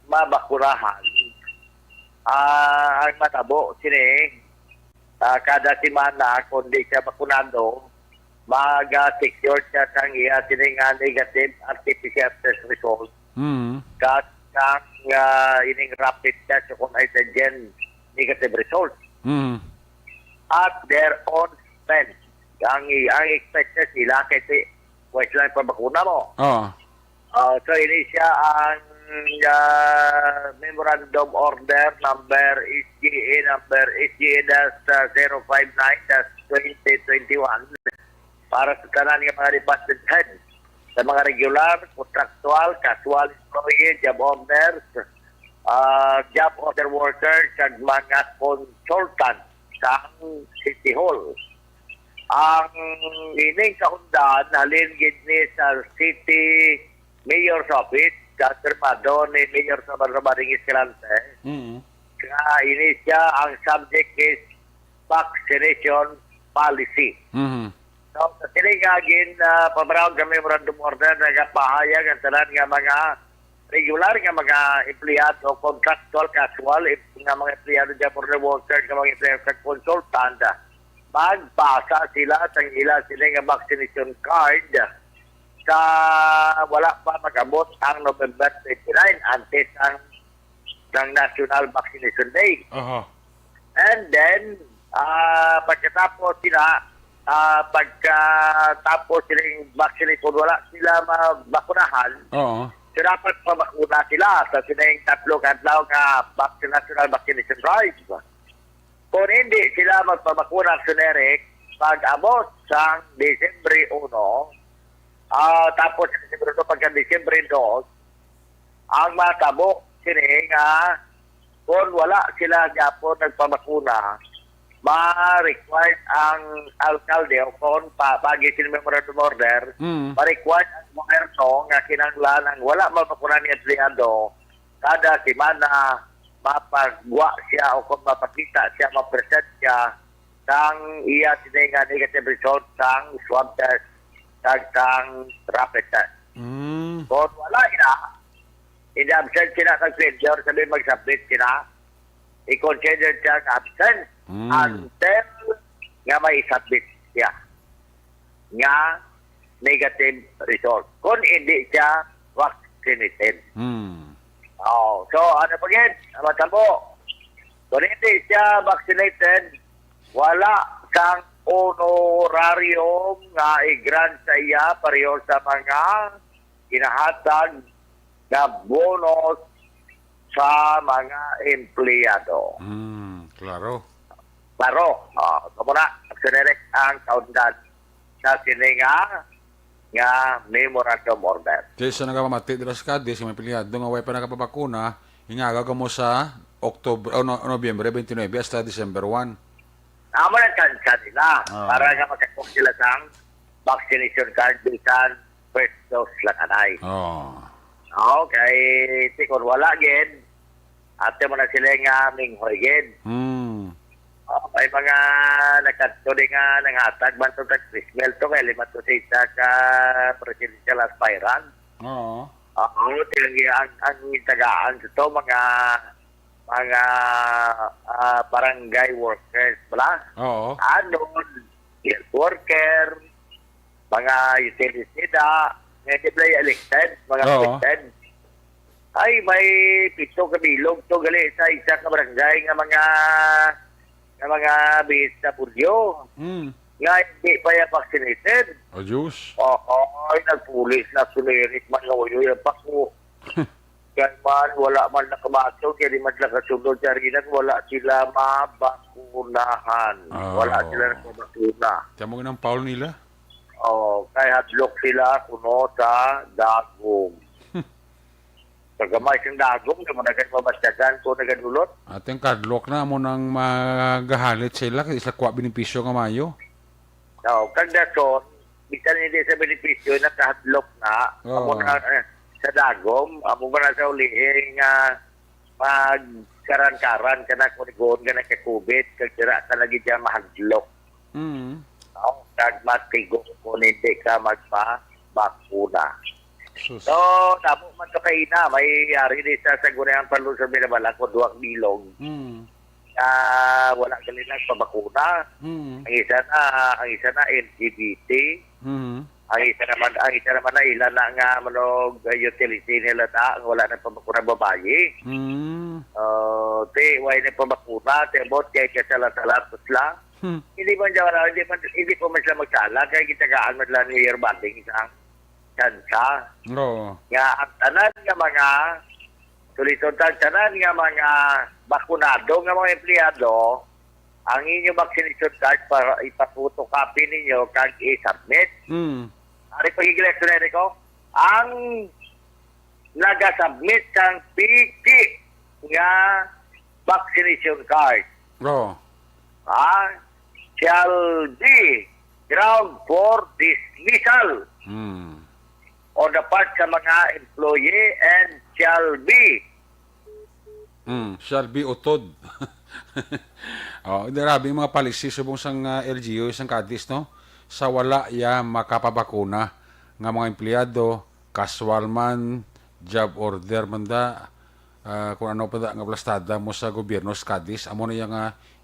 mabakurahan ang matabo sini kada semana kung di siya bakunado mag-secure siya sang iya sini nga negative artificial test result. Ang ining rapid test kung antigen negative result. At their own expense. Ang expected sila kasi wait lang pa bakuna mo. So ini siya ang memorandum order number SGA-059-2021 para sa tanan ng mga department heads sa mga regular, contractual, casual employee, job owners, job order workers, at mga consultants sa City Hall. Ang ining kaundan, halin gini sa City Mayor's Office, confirmado ni Mayor sa Barbaring Escalante, ini siya ang subject is vaccination policy. So, sa tinigagin, pabarawag kami memorandum order, nagapahayag ang tanan nga mga regular nga mga empleyado, contractual, casual, nga mga empleyado dyan for the worker, nga mga empleyado sa consultant, magpasa sila sa ila sila nga vaccination card sa wala pa mag-abot ang November 29 antes ng National Vaccination Day. And then, pagkatapos sila, pagkatapos silang vaccination, wala sila mabakunahan, Oo. so dapat pabakuna sila sa silang tatlo kadlaw nga national vaccination drive. Kung hindi sila magpabakuna generic, pag-abot sa Disyembre 1, tapos pagka Disyembre 2, ang matabo sila nga kung wala sila gapon nagpabakuna, ma-required ang alkalde o kung pagi sila memorandum order, ma-required ang gobyerno nga kinanglan ang wala mapakunan ni empleyado kada semana mapagwa siya o kung mapakita siya, mapresent siya sang iya sila nga negative result sang swab test sang rapid test. Kung wala in-absent sila sa failure, sabi mag-submit sila, i-consider siya absent until nga may submit siya nga negative result. Kung hindi siya vaccinated. So, ano pa yun? Matabo. Kung hindi siya vaccinated, wala sang honorarium nga i-grant sa iya pareho sa mga inahatag na bonus sa mga empleyado. Klaro. Klaro. Kamuna, generic ang kaundan sa sininga nga memorandum order. Kaysa nagamamati dila sa kadis, may pilihado nga way pa nakapapakuna, hingaga ka mo sa Nobyembre 29 hasta December 1. Amo ng kansa nila para nga magkakok sila sa vaccination card bisan first dose lang anay. Okay, tikon wala gid. Ate mo na sila nga minghoy gid. May mga nagkatuli nga nanghatag man to tag-Christmas to kaya lima to sa isa ka presidential aspirant. Ang tagaan to mga barangay workers pala. Health worker, mga utility nila, hindi pala elected, mga elected. Ay, may pito kabilog to gali sa isa ka barangay nga mga bihis na pulyo. Nga hindi pa yung vaccinated. Diyos. Ay, nagpulis na sulirit man nga uyo yung pako. Kaya man, wala man nakabaso, kaya di man nakasunod sa rinan, wala sila mabakunahan. Wala sila nakabakuna. Tiyan mo ng Paul nila? Kaya hadlok sila kuno sa dagong. Kagamay siyang dagong, kaya mo nagkakabasyagan kung nagadulot. At yung kadlok na mo nang magahalit sila, kasi sa kuha benepisyo nga mayo. Kagdason, bisan hindi sa benepisyo, nakahadlok na, amo na sa dagom, amo ba na sa ulihin nga magkaran-karan ka na kunigon ka na ka-COVID, kagdira ka lagi dyan mahadlok. Kagmatigong kung hindi ka magpa-bakuna. So, tamo man ito kayo na, may yari din sa sagunayan palusong binabala ko, duwag bilog. Wala galinang pabakuna. Ang isa na LGBT. Ang isa naman na ilan na nga manog utility nila ta, ang wala na pabakuna babae. Way na pabakuna, tebot kaya kasala-sala pusla. Hindi pa sila magsala, kaya kitagaan mo lang New Year banding isang kansa. Nga ang tanan nga mga tulituntan, tanan nga mga bakunado nga mga empleyado, ang inyong vaccination card para ipaputocopy ninyo kag i-submit. Ari pag-eleksyon ko, ang naga-submit ng PK nga vaccination card shall be ground for dismissal on the part sa mga employee and shall be utod. Darabi mga palisi subong sang LGU, isang kadis, no? sa wala ya makapabakuna nga mga empleyado, casual man, job order man da, kung ano pa da nga plastada mo sa gobyerno, SCADIS, amo na yung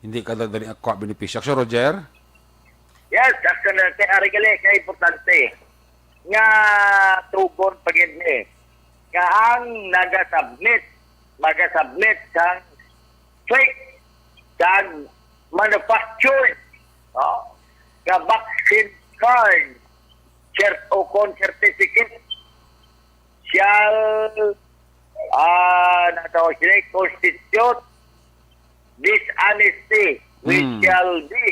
hindi ka dadaling ako benepisyo. So, Roger? Yes, actually, ari gali kay importante nga tubon pagid ni nga ang magasubmit sang fake sang manufactured nga vaccine card o certificate shall constitute dishonesty which shall be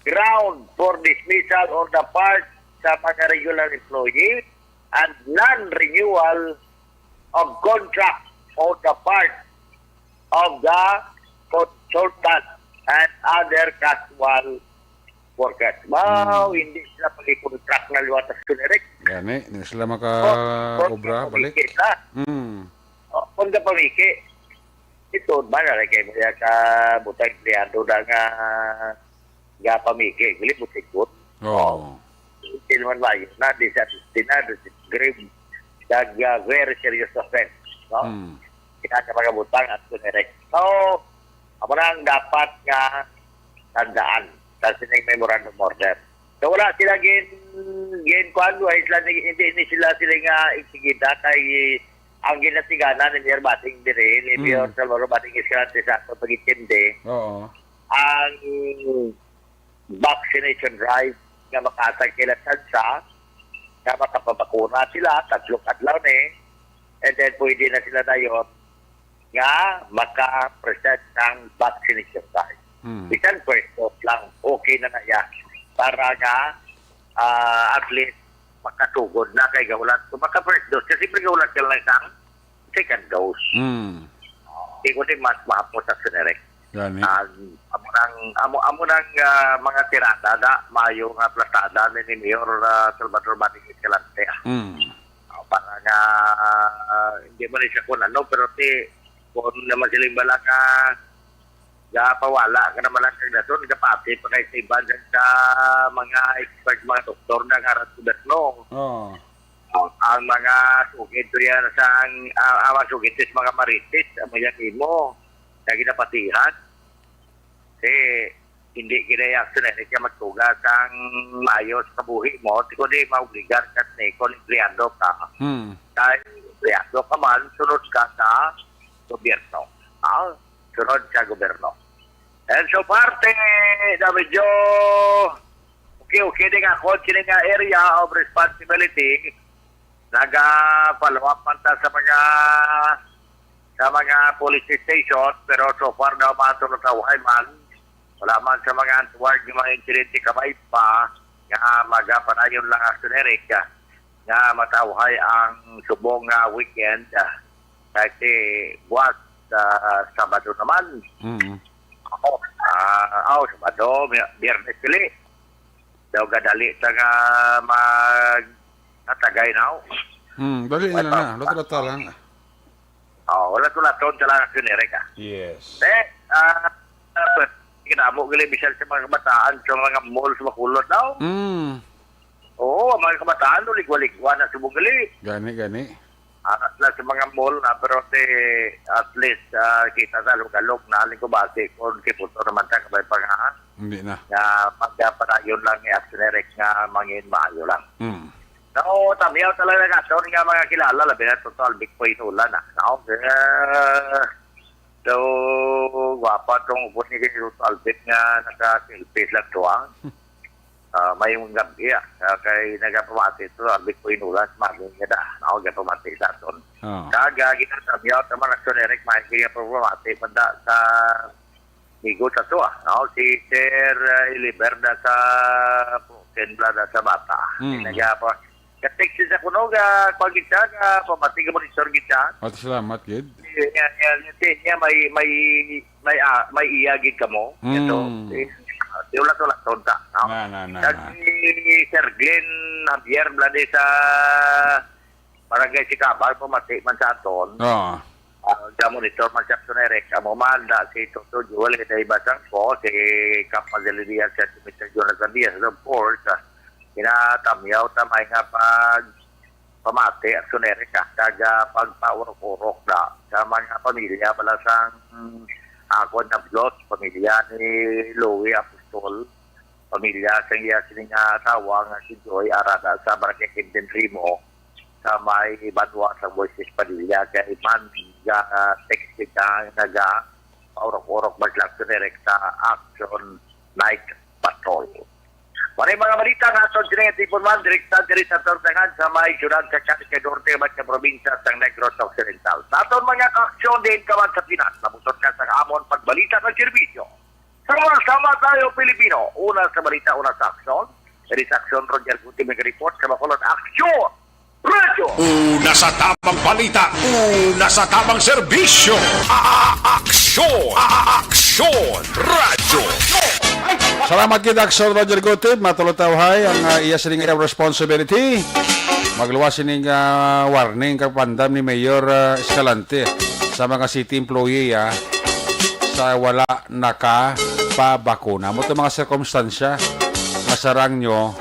ground for dismissal on the part sa mga regular employee and non-renewal of contract on the part of the consultant and other casual workers. Wow, hindi sila pag-contract na liwatas kunerek. Gani, hindi sila maka-obra, balik. Kung ka pamiki, ito ba na rin kayo mga kabutang empleyado na nga pamiki, galit mo sigot. Oo. Hindi naman layo na, grave, very serious offense. Kaya ka magabutang at kunerek. So, ako na ang dapat nga tandaan sa sining memorandum order. So, wala sila ginkuhan, hindi sila nga ikigita kay ang ginatigana ni Mayor Bating dire, ni Mayor Salvador Bating Escalante sa pag-itindi. Oo. Ang vaccination drive nga makatag kila sa nga makapabakuna sila, 3 adlaw ni, and then pwede na sila na yun nga maka-present ng vaccination drive. Isang first dose lang, okay na yan. Para nga at least makatugod na kay gawulat. Kung maka-first dose, kasi gawulat ka lang isang second dose. Hindi ko din mas mahapos sa sinerek. Gani. Amo nang mga tirada na mayo nga plastada ni Mayor Salvador Bating Escalante. Para nga hindi mo rin siya kung ano, pero kung naman silang bala nga pawala ka naman lang kang nato, nagapati pa kayo sa iba sa mga expert, mga doktor na nga gobyerno. Ang mga sugid yan sa mga sugid sa mga marites, ang mayakin mo, na ginapatihan. Kasi hindi kinayakso na siya magtugas ang maayos sa buhi mo, di ko di maubligar ka kung empleyado ka. Dahil empleyado ka man, sunod ka sa gobyerno. Sunod sa gobyerno. And so parte na medyo okay din ako sila nga area of responsibility nagapalawak man ta sa mga police station, pero so far na matulog-away man wala man sa mga antward yung mga insidente kamay pa nga magapanayon lang aksionerik nga matawhay ang subong weekend kasi buwan Sabado naman. Sabado, Biyernes pili. Daw gadali sa nga mag-atagay na. Dali na. Lato-lato lang. Wala tulaton sa lang aksionere ka. Yes. Kinamo gali bisal sa mga kabataan sa mga mall sa Bacolod daw. Ang mga kabataan ligwa-ligwa na subong gali. Gani. Aras lang sa mga mall na pero at least kita sa lugalog na aling ko base kung kiputo naman ka kabay pangahan. Hindi na. Na pagdapanayon lang ni aksionerik nga mangin maayo lang. Tamiyaw talaga nga. So, nga mga kilala, labi na total big point ulan na. So, gwapa itong upos ni Total Bit nga naka-silpis lang tuwang. May yung gabi kay nagapamati ito, albit po inulas, maging nga da, ako gapamati sa aton. Kaga, ginasabyaw, naman aksionerik, may gapamati, manda sa migo sa to, si Sir Iliberda sa Kenbla na sa bata. Nagapa, kateksin sa kunog, pagkita, pamati ka mo ni Sir Gita. Salamat, Gid. Niya, may iyagid ka mo. Ito, di ulat tonta. Si Sir Glenn Javier Blade sa Barangay Sikabal, pumati man sa aton. monitor man si Action Eric. Ang mamanda si Toto Joel, kita ibasang po, si Kapagalidia siya si Mr. Jonathan Diaz, of course, kinatamyaw, tamay nga pamati, Action Eric, kaga pagpaurok-urok na sa mga pamilya, balasang ako na Blos, pamilya ni Louie Apostol, pamilya sa iya sining asawa nga si Joy Arada sa Barangay Kinden Rimo, sa may Banwa sa Voices Padilla, kay man text ka naga paurok-urok mag-Action Eric sa Action Night Patrol. Maray mga balita nga sa Tinipon man, direkta diri sa Tortangan sa may syudad sa Cavite Norte at sa probinsya sa Negros Occidental. Sa aton mga ka-aksyon din kawan sa Pinas, nabusot ka sa amon pagbalita sa serbisyo. Sama-sama tayo Pilipino. Una sa balita, una sa aksyon. Dari sa aksyon, Roger Guti may report sa Bacolod Aksyon Radio. Una sa tamang balita, una sa tamang serbisyo. Aksyon! Aksyon! Radyo! Salamat kid Action Roger Gutib, matulutawhay ang iya sining responsibility. Magluwas sining warning kag pandam ni Mayor Escalante sa mga city employee sa wala nakapabakuna. Mo mga sirkumstansya masarang nyo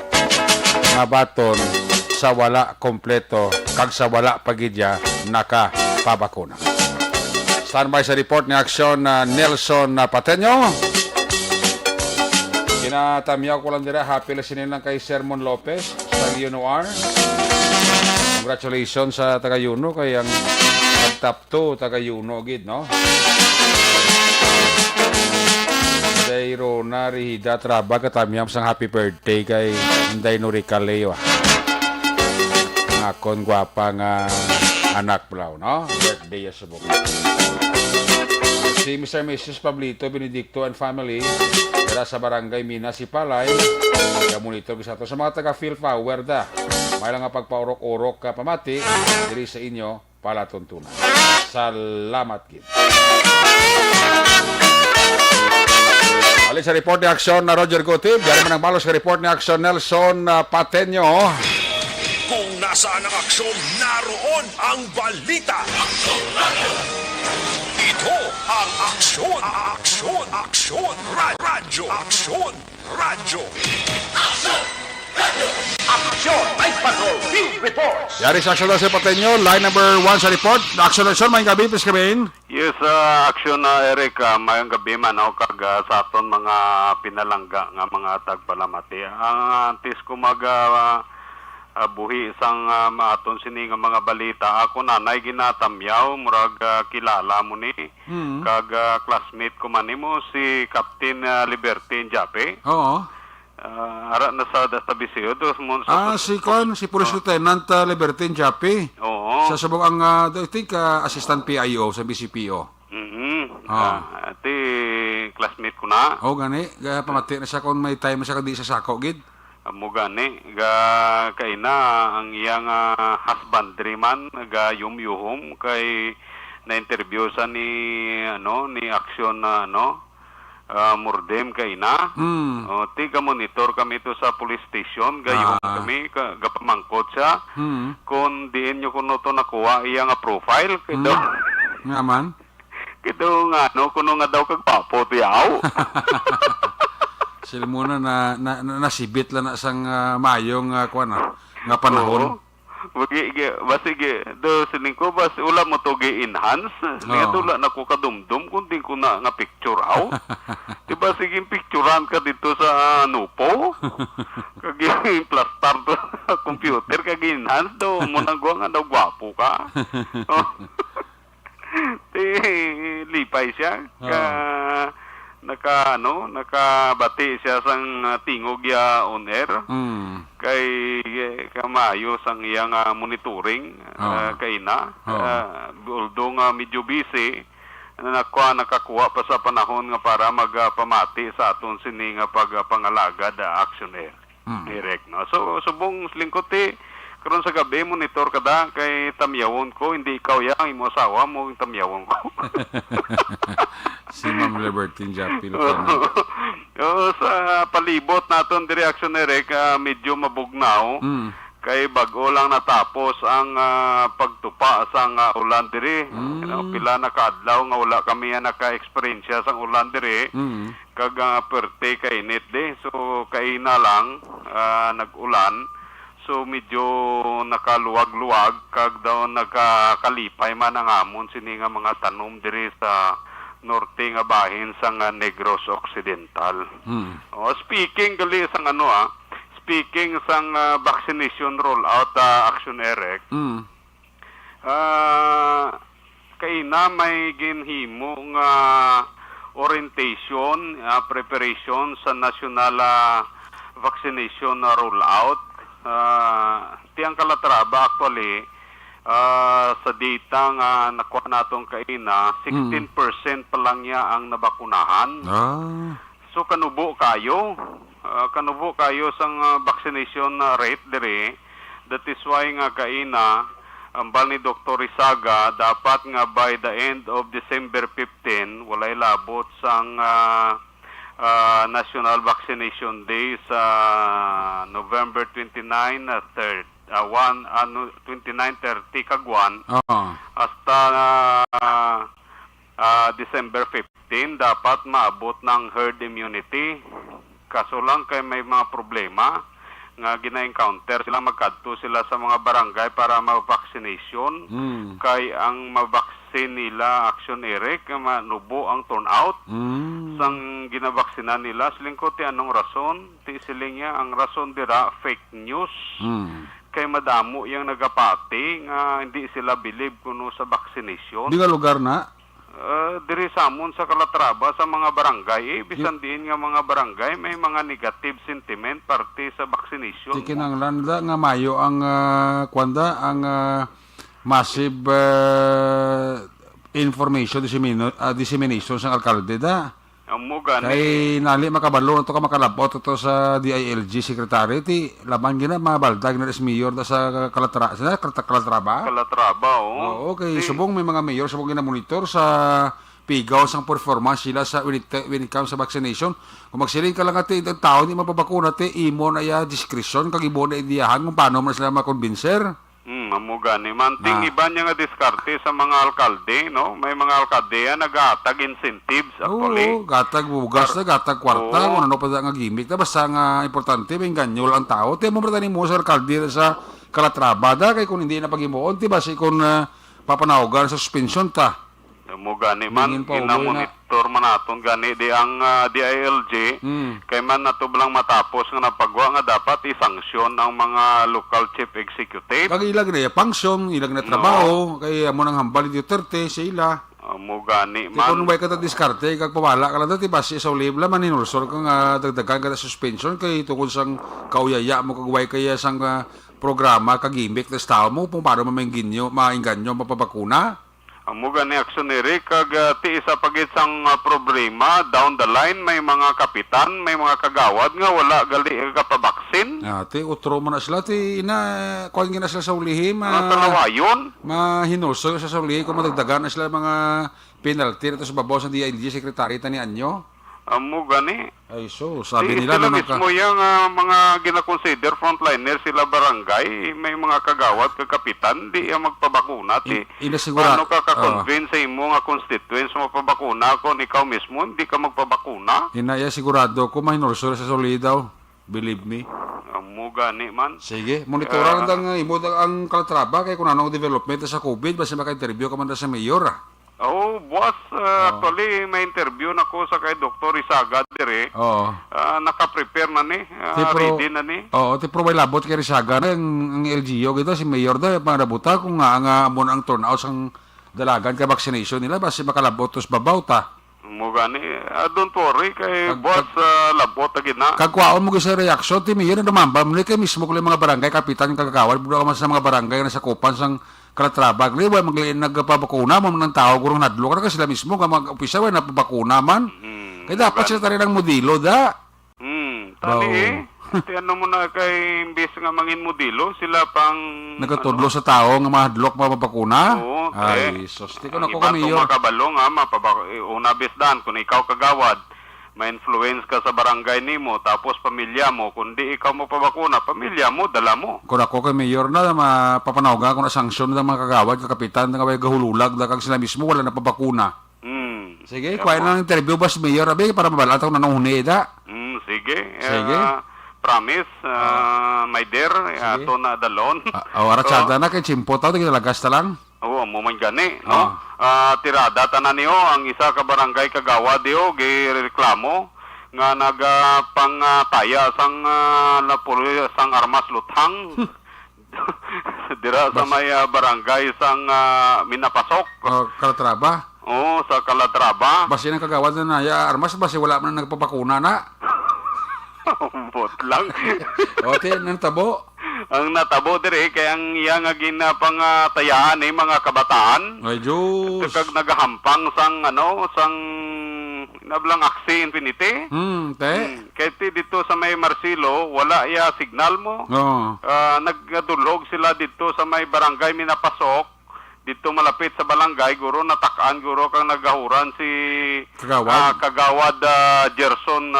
nga baton sa wala kompleto kag sa wala pagidya nakapabakuna. Standby sa report ni Action Nelson Pateño. Kinatamyaw ko lang dira, happy listening lang kay Sermon Lopez sa UNOR. Congratulations sa taga Yuno kay ang top 2 taga Yuno gid, no? Day Rona Rihida Traba katamyam sang happy birthday kay Inday Nuricaleo. Ngakon gwapa nga anak blaw, no? Birthday ya subok. Si Mr. Mrs. Pablito Benedicto and family dira sa barangay Minas Sipalay. Monitor sa to sa mga taga Phil Power da. May lang nga pagpaurok-urok ka pamati diri sa inyo palatuntunan. Salamat gid. Ali sa report ni Action na Roger Gutib, dari man ang balos sa report ni Action Nelson Pateño. Kung nasaan ang aksyon, naroon ang balita. Ito ang aksyon, aksyon, aksyon, radyo, aksyon, radyo. Action Night Patrol Field Reports. Yari sa Action Nelson Pateño, line number 1 sa report. Action Nelson, may gabi, please kabihin. Yes, aksyon na Eric, mayong gabi man ako kag sa aton mga pinalangga nga mga tagpalamati. Ang antis ko buhi isang aton sini nga mga balita. Ako nanay ginatamyaw, murag kilala mo ni. Kag classmate ko man mo si Captain Libertine Jape. Oo. Ara na sa Databiseo. Si Police Lieutenant Libertine Jape. Oo. Sa subong ang, I think, Assistant PIO sa BCPO. Ati classmate ko na. Gani. Pamati na siya kung may time na siya kung di sa sako, gid. Mo gani kaina ang iyang husbandry man yumyuhom kay na-interview sa ni Action Murdem kaina. Tiga monitor kami ito sa police station gayong kami gapamangkot siya kung diin nyo kuno to nakuha iyang profile kito nga man kito nga kuno nga daw kagpapo tiyaw. Sila muna nasibit lang na sang mayong nga panahon. Basige, do sining ko bas ulam mo to gi-enhance. Nga tula na ko kadumdum kundi ko na nga picture aw. Diba sige picturean ka dito sa Nupo. Kagi plaster to sa computer kagi enhance do mo nang nga daw gwapo ka. Lipay siya nakabati siya sang tingog ya on air kay kamayo sang iyang monitoring kaina although nga medyo busy nakakuha pa sa panahon nga para magpamati sa aton sini nga pagpangalaga da Action Air direct no so subong lingkot karon sa gabi monitor kada kay tamyawon ko hindi ikaw yang imo asawa mo tamyawon ko. Si Ma'am Libertine Jape sa palibot naton direksyon Eric medyo mabugnaw Kay bago lang natapos ang pagtupa sa ulan diri. Pila na kaadlaw nga wala kami naka-experience sa ulan diri. Kag perte kay init de. So kaina lang nag-ulan. So medyo nakaluwag-luwag kag daw nakakalipay man ang amon sini nga mga tanom diri sa norte nga bahin sa Negros Occidental. Speaking gali sang speaking sang vaccination rollout Action Eric. Kaina may ginhimo nga orientation, preparation sa national vaccination rollout. Tiyang Calatrava actually sa data nga nakuha natong kaina, 16% pa lang niya ang nabakunahan. So kanubo kayo sang vaccination rate dire. That is why nga kaina ang bal ni Dr. Rizaga dapat nga by the end of December 15 walay labot sang National Vaccination Day sa November 29 29-30 kagwan hasta December 15 dapat maabot ng herd immunity. Kaso lang kay may mga problema nga gina-encounter sila, magkadto sila sa mga barangay para ma-vaccination. Kay ang ma-vaccine nila Action Eric manubo ang turnout. Sang ginabaksina nila siling ko ti anong rason ti siling niya ang rason dira fake news. Kay madamo yung nagapati nga hindi sila believe kuno sa vaccination. Di nga lugar na? Diri samon sa Calatrava sa mga barangay, bisan din nga mga barangay may mga negative sentiment parte sa vaccination. Kinanglan da nga mayo ang ang massive information dissemination sa alkalde da. Amo gani. Kay nali makabalo to ka makalabot to sa DILG secretary ti laban gina mabaldag na is mayor da sa Calatrava. Calatrava Okay, subong may mga mayor subong gina monitor sa pigaw sang performance sila sa when it comes sa vaccination. Kung magsiling ka lang ati ang tao ni mapabakuna ti imo na ya discretion kag ibo na idiyahan kung paano man sila makonbinser. Amo gani manting iba niya nga diskarte sa mga alkalde, no? May mga alkalde nag-aatag incentives actually. Gatag bugas na, gatag kwarta, kung ano pa nga gimmick na, basta nga importante, may ganyol ang tao. Tiyan mo matani mo sa alkalde sa Calatrava, kay kung hindi na pag-imuon, tiba si kung papanawagan sa suspension ta. Amo gani man, ginamonitor man naton gani di ang DILG, kay man natublang matapos nga napagwa nga dapat i-sanction ang mga local chief executive. Kag ilag na function, ilag na trabaho, kay amo nang hambal ni Duterte sa ila. Amo gani man. Kung way ka ta diskarte, kag pawala ka lang dati basi sa ulibla man inursor kang dagdagan ka na suspension kay tungkol sang kauyaya mo kag way kaya sang programa kag gimmick tas tao mo kung paano mainganyo mapabakuna. Amo gani Action Eric kag ti isa pagit sang problema down the line may mga kapitan, may mga kagawad nga wala gali kapabaksin. Ti utro mo na sila ti ina kuan gina sila sa ulihim. Tanawayon. Mahinuso sa ulihim kung madagdagan na sila mga penalty ito sa babaw sa DILG secretary tani anyo. Amo gani. Ay so sabi nila na mismo yung mga gina-consider frontliner sila barangay, may mga kagawad kag kapitan di magpabakuna ti. Paano ka ka-convince sa imo nga constituents magpabakuna kung ikaw mismo hindi ka magpabakuna? Inaya sigurado ko mahinuso sa solid daw. Believe me. Amo gani man. Sige, monitoran ang imo ang Calatrava kay kung anong development sa COVID basta maka-interview ka man sa mayor. Oh, boss, actually may interview na ko sa kay Dr. Rizaga dire. Naka-prepare na ni, ready na ni. Oo, ti provide labot kay Rizaga na ang LGU gito si Mayor da panabuta kung nga amon ang turnout sang dalagan kay vaccination nila basi makalabot tos babaw ta. Mo gani, don't worry kay boss labot agid na. Kagwaon mo sa reaction ti Mayor na dumamba mo kay mismo ko mga barangay kapitan kagawad buda ka sa mga barangay na sa Kupan sang Calatrava, liwa magliin nagpabakuna mo ng tao kurang nadlo ka sila mismo ka mag-upisa way napabakuna man. Kaya dapat sila tali ng modelo da. Tali Tiyan mo na kay imbes nga mangin modelo, sila pang nagatudlo sa tao nga mahadlok mapabakuna. Oo, ay sos ti ko ang nako iba kami yo. makabalo nga una besdan kung ikaw kagawad ma-influence ka sa barangay nimo tapos pamilya mo, kundi ikaw mo pabakuna, pamilya mo, dala mo. Kung ako kay mayor na, mapapanawagan ko na sanksyon na mga kagawad, kakapitan, na kaway gahululag, na kag sila mismo, wala na pabakuna. Sige, kuha na ng interview ba si mayor, abe, para mabalataw na nung hunida. Sige. Sige. Promise, my dear, ato na dalon. Aratsada na kay Chimpo, tao, tigalagas na lang. Oo, mumay gani, no? Tirada tanan niyo ang isa ka barangay kagawad diyo gireklamo nga nagapangtaya sang napuloy sang armas luthang dira sa may barangay sang Minapasok. Kalatraba? Oo, sa Calatrava. Basi ng kagawad na naya armas, basi wala man nagpapakuna na. Bot lang. Ote, nang tabo. Ang natabo dire kay ang iya nga ginapangtayaan ni mga kabataan. Ay, Diyos. Kag nagahampang sang nablang aksi infinity. Kaya dito sa may Marcelo, wala ya signal mo. Nagdulog sila dito sa may barangay Minapasok. Dito malapit sa barangay, guro natakaan, guro kang nagahuran si Kagawad Gerson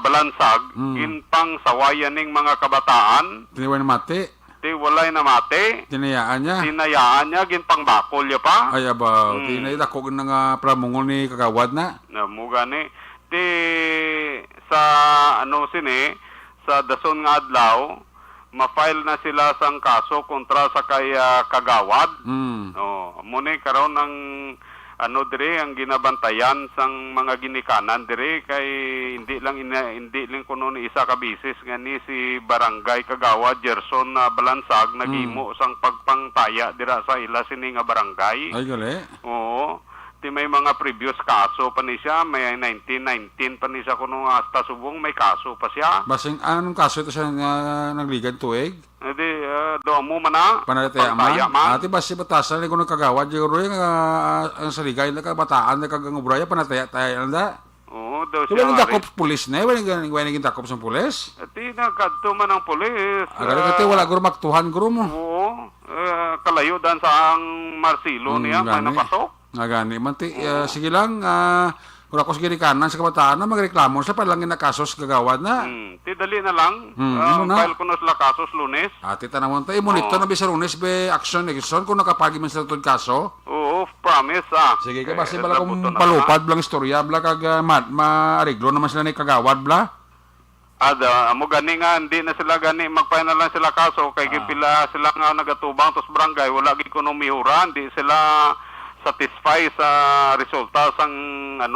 Balansag. Ginpang sawayan ng mga kabataan. Tiniwan na mati. Walay na mati. Tinayaan niya, ginpang bakol ya pa. Ay, aba, tinayako na nga pramungol ni Kagawad na. Namuga ni. Sa sa dason nga adlaw, ma-file na sila sang kaso kontra sa kay Kagawad. Muna karon ang dire ang ginabantayan sang mga ginikanan dire kay hindi lang kuno ni isa ka bisis nga ni si barangay Kagawad Gerson Balansag naghimo sang pagpangtaya dira sa ila sini nga barangay. Ay gali. Oo. May mga previous kaso pa ni siya, may 1919 pa ni siya kuno hasta subong may kaso pa siya. Basing anong kaso ito siya nagligan tuig? Do mo man na. Panataya man. Ati basi batasan ni kuno Kagawad juro ang saligay na kabataan na kagangubraya panataya na. Oo, daw siya. Wala dakop pulis na, wala naging dakop sa pulis. Ati nagkadto man ang pulis. Agad wala guro maktuhan guro mo. Oo, kalayo dan sa ang Marcelo niya, may napasok. Gani, manti, sige lang, kung ako sige kanan sa kabataan na magreklamo sa palangin na kasos Kagawad na. Dali na lang, file ko na sila kasos Lunes. Ati tanawon tayo, monitor na bisa Lunes be action Nixon kung nakapagi man sila itong kaso. Oo, promise Sige ka, basi bala kung palupad blang istorya, bla kag maariglo naman sila ni Kagawad bla. Amo gani nga, hindi na sila gani, magpahinal lang sila kaso, kay pila sila nga nagatubang tos barangay, wala gikonomihura, hindi sila satisfy sa resulta sang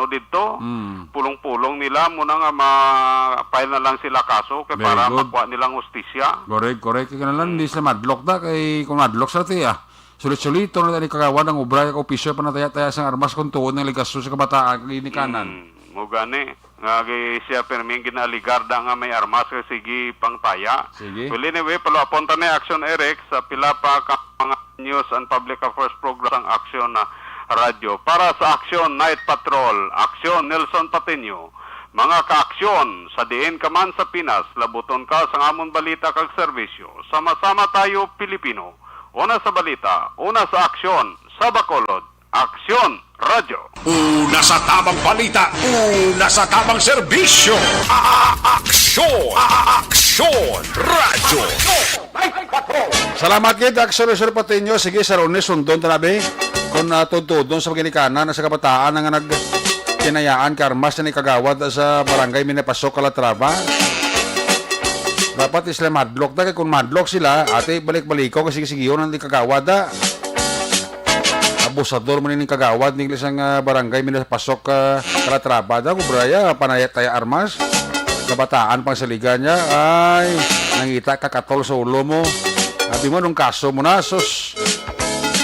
dito. Pulong-pulong nila muna nga ma-file na lang sila kaso kay para makuha nilang hustisya. Correct. Kaya lang, hindi sila madlock da. Kay kung madlock sa tiya, sulit-sulito na tani Kagawad ang ubra ka opisyo pa nataya-taya sang armas kung tuon ng ligaso sa kabataan kini kanan. Mo gani. Nga siya perming ginaligarda nga may armas kay sige pangtaya. Well anyway, palapon ta ni Action Eric sa pila pa ka mga News and Public Affairs Program ang Action Radio. Para sa Action Night Patrol, Action Nelson Patinio, mga ka-aksyon sa diin ka man sa Pinas, labuton ka sa amon balita kag serbisyo. Sama-sama tayo Pilipino. Una sa balita, una sa aksyon, sa Bacolod, Action Radio. Una sa tamang balita, una sa tamang serbisyo. Aksyon Radio. Salamat kit Action Sir Patinyo. Sige sa Lunes sundon tanabi kung tudon sa ginikanan sa kabataan nga nagtinayaan karmas ni Kagawad sa barangay Minapasok Calatrava. Dapat sila madlock da kung madlock sila ate balik-balikaw kasi sigiyon ng Kagawad da. Abusador man ni Kagawad ni isang barangay Minapasok Calatrava da kubraya panayat-taya armas. Kabataan pang saligan niya ay nangita kakatol sa ulo mo. Sabi mo nung kaso mo na sus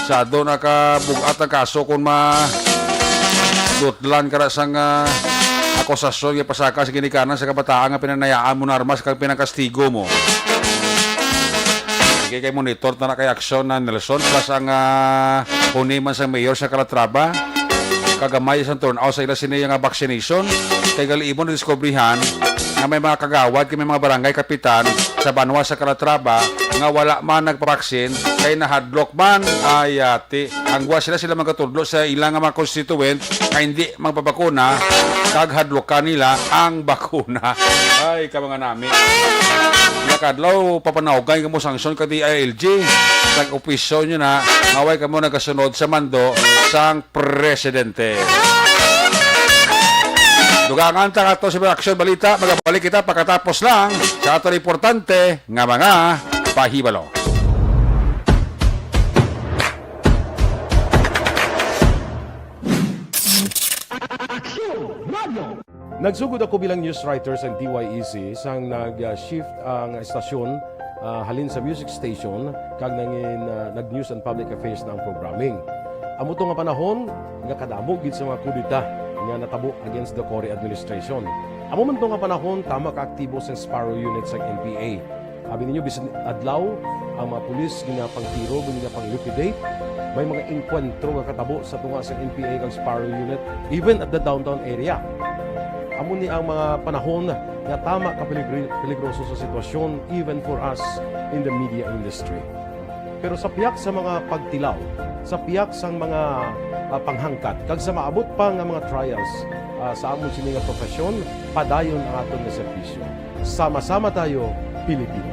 sado nakabugat ang kaso kung dutlan ka sang akusasyon yung pasaka sa ginikanan sa kabataan nga pinanayaan mo na armas kag pinakastigo mo. Sige kay monitor na kay aksyon na Nelson plus ang huniman sa mayor sa Calatrava kagamay sa turnout sa ila siniyang vaccination kay galiibon na diskobrihan na may mga kagawad kay may mga barangay kapitan sa Banwa sa Calatrava nga wala man nagpapaksin kay nahadlok man ayati ang sila magkatudlo sa ilang mga constituent kay hindi magpabakuna kag hadlok kanila ang bakuna ay ka mga nami nakadlaw papanawgay kamo sanksyon kadi ILG nag opisyo nyo na away kamo nagasunod sa mando sang presidente. Dugangan ta ato sa aksyon balita, magabalik kita pagkatapos lang sa ato importante nga mga pahibalo. Nagsugod ako bilang news writer sa DYEC sang nag-shift ang estasyon halin sa music station kag nag-news and public affairs na ang programming. Amo to nga panahon nga kadamo gid sa mga kudita nga natabo against the Cory administration. Amo man to nga panahon tama ka aktibo sa Sparrow unit sa NPA. Abi ninyo bisan adlaw ang mga pulis nga pangtiro nga pang-liquidate. May mga inkwentro nga katabo sa tunga sa NPA kag Sparrow unit even at the downtown area. Amo ni ang mga panahon nga tama ka peligroso sa sitwasyon even for us in the media industry. Pero sa piyak sa mga pagtilaw, sa piyak sang mga panghangkat, kag sa maabot pa nga mga trials sa amon sini nga profesyon, padayon ang aton nga serbisyo. Sama-sama tayo, Pilipino.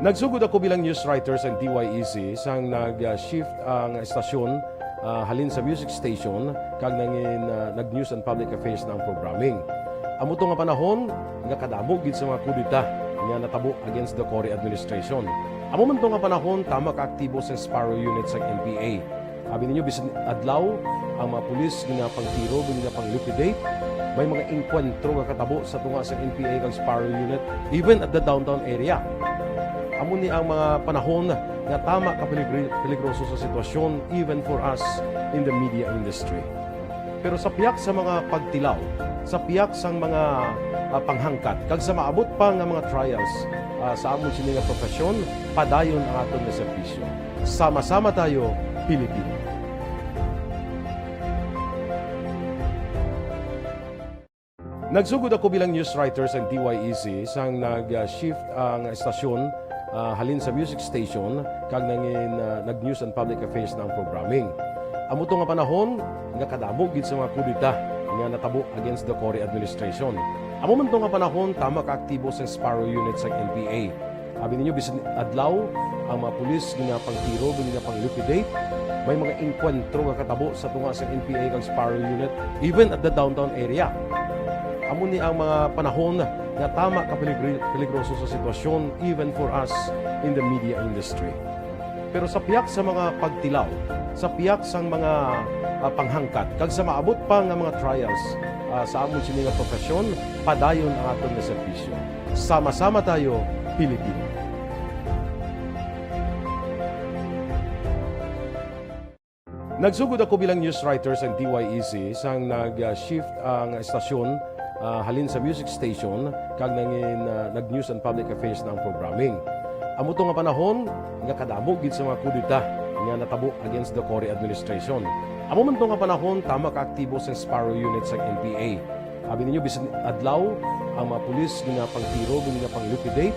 Nagsugod ako bilang news writer sa DYEC sang nag-shift ang estasyon halin sa music station kag nag-news and public affairs na ang programming. Amo to nga panahon nga kadamo gid sa mga kudita nga natabo against the Cory administration. Amo man to nga panahon tama ka aktibo sa Sparrow unit sa NPA. Abi ninyo bisan adlaw ang mga pulis nga pangtiro nga pang-liquidate. May mga inkwentro nga katabo sa tunga sa NPA kag Sparrow unit even at the downtown area. Amo ni ang mga panahon nga tama ka peligroso sa sitwasyon even for us in the media industry. Pero sa piyak sa mga pagtilaw, sa piyak sang mga panghangkat, kag sa maabot pa nga mga trials sa amon sini nga profesyon, padayon ang aton nga serbisyo. Sama-sama tayo, Pilipino. Nagsugod ako bilang news writer sa DYEC sang nag-shift ang estasyon halin sa music station kag nag-news and public affairs na ang programming. Amo to nga panahon nga kadamo gid sa mga kudita nga natabo against the Cory administration. Amo man to nga panahon tama ka aktibo sa Sparrow unit sa NPA. Abi ninyo bisan adlaw ang mga pulis nga pangtiro nga pang-liquidate. May mga inkwentro nga katabo sa tunga sa NPA kag Sparrow unit even at the downtown area. Amo ni ang mga panahon nga tama ka peligroso sa sitwasyon even for us in the media industry. Pero sa piyak sa mga pagtilaw, sa piyak sang mga panghangkat, kag sa maabot pa nga mga trials sa amon sini nga profesyon, padayon ang aton nga serbisyo. Sama-sama tayo, Pilipino. Nagsugod ako bilang news writer sa DYEC sang nag-shift ang estasyon halin sa music station kag nag-news and public affairs na ang programming. Amo to nga panahon nga kadamo gid sa mga kudita nga natabo against the Cory administration. Amo man to nga panahon tama ka aktibo sa Sparrow unit sa NPA. Abi ninyo bisan adlaw ang mga pulis nga pangtiro nga pang-liquidate.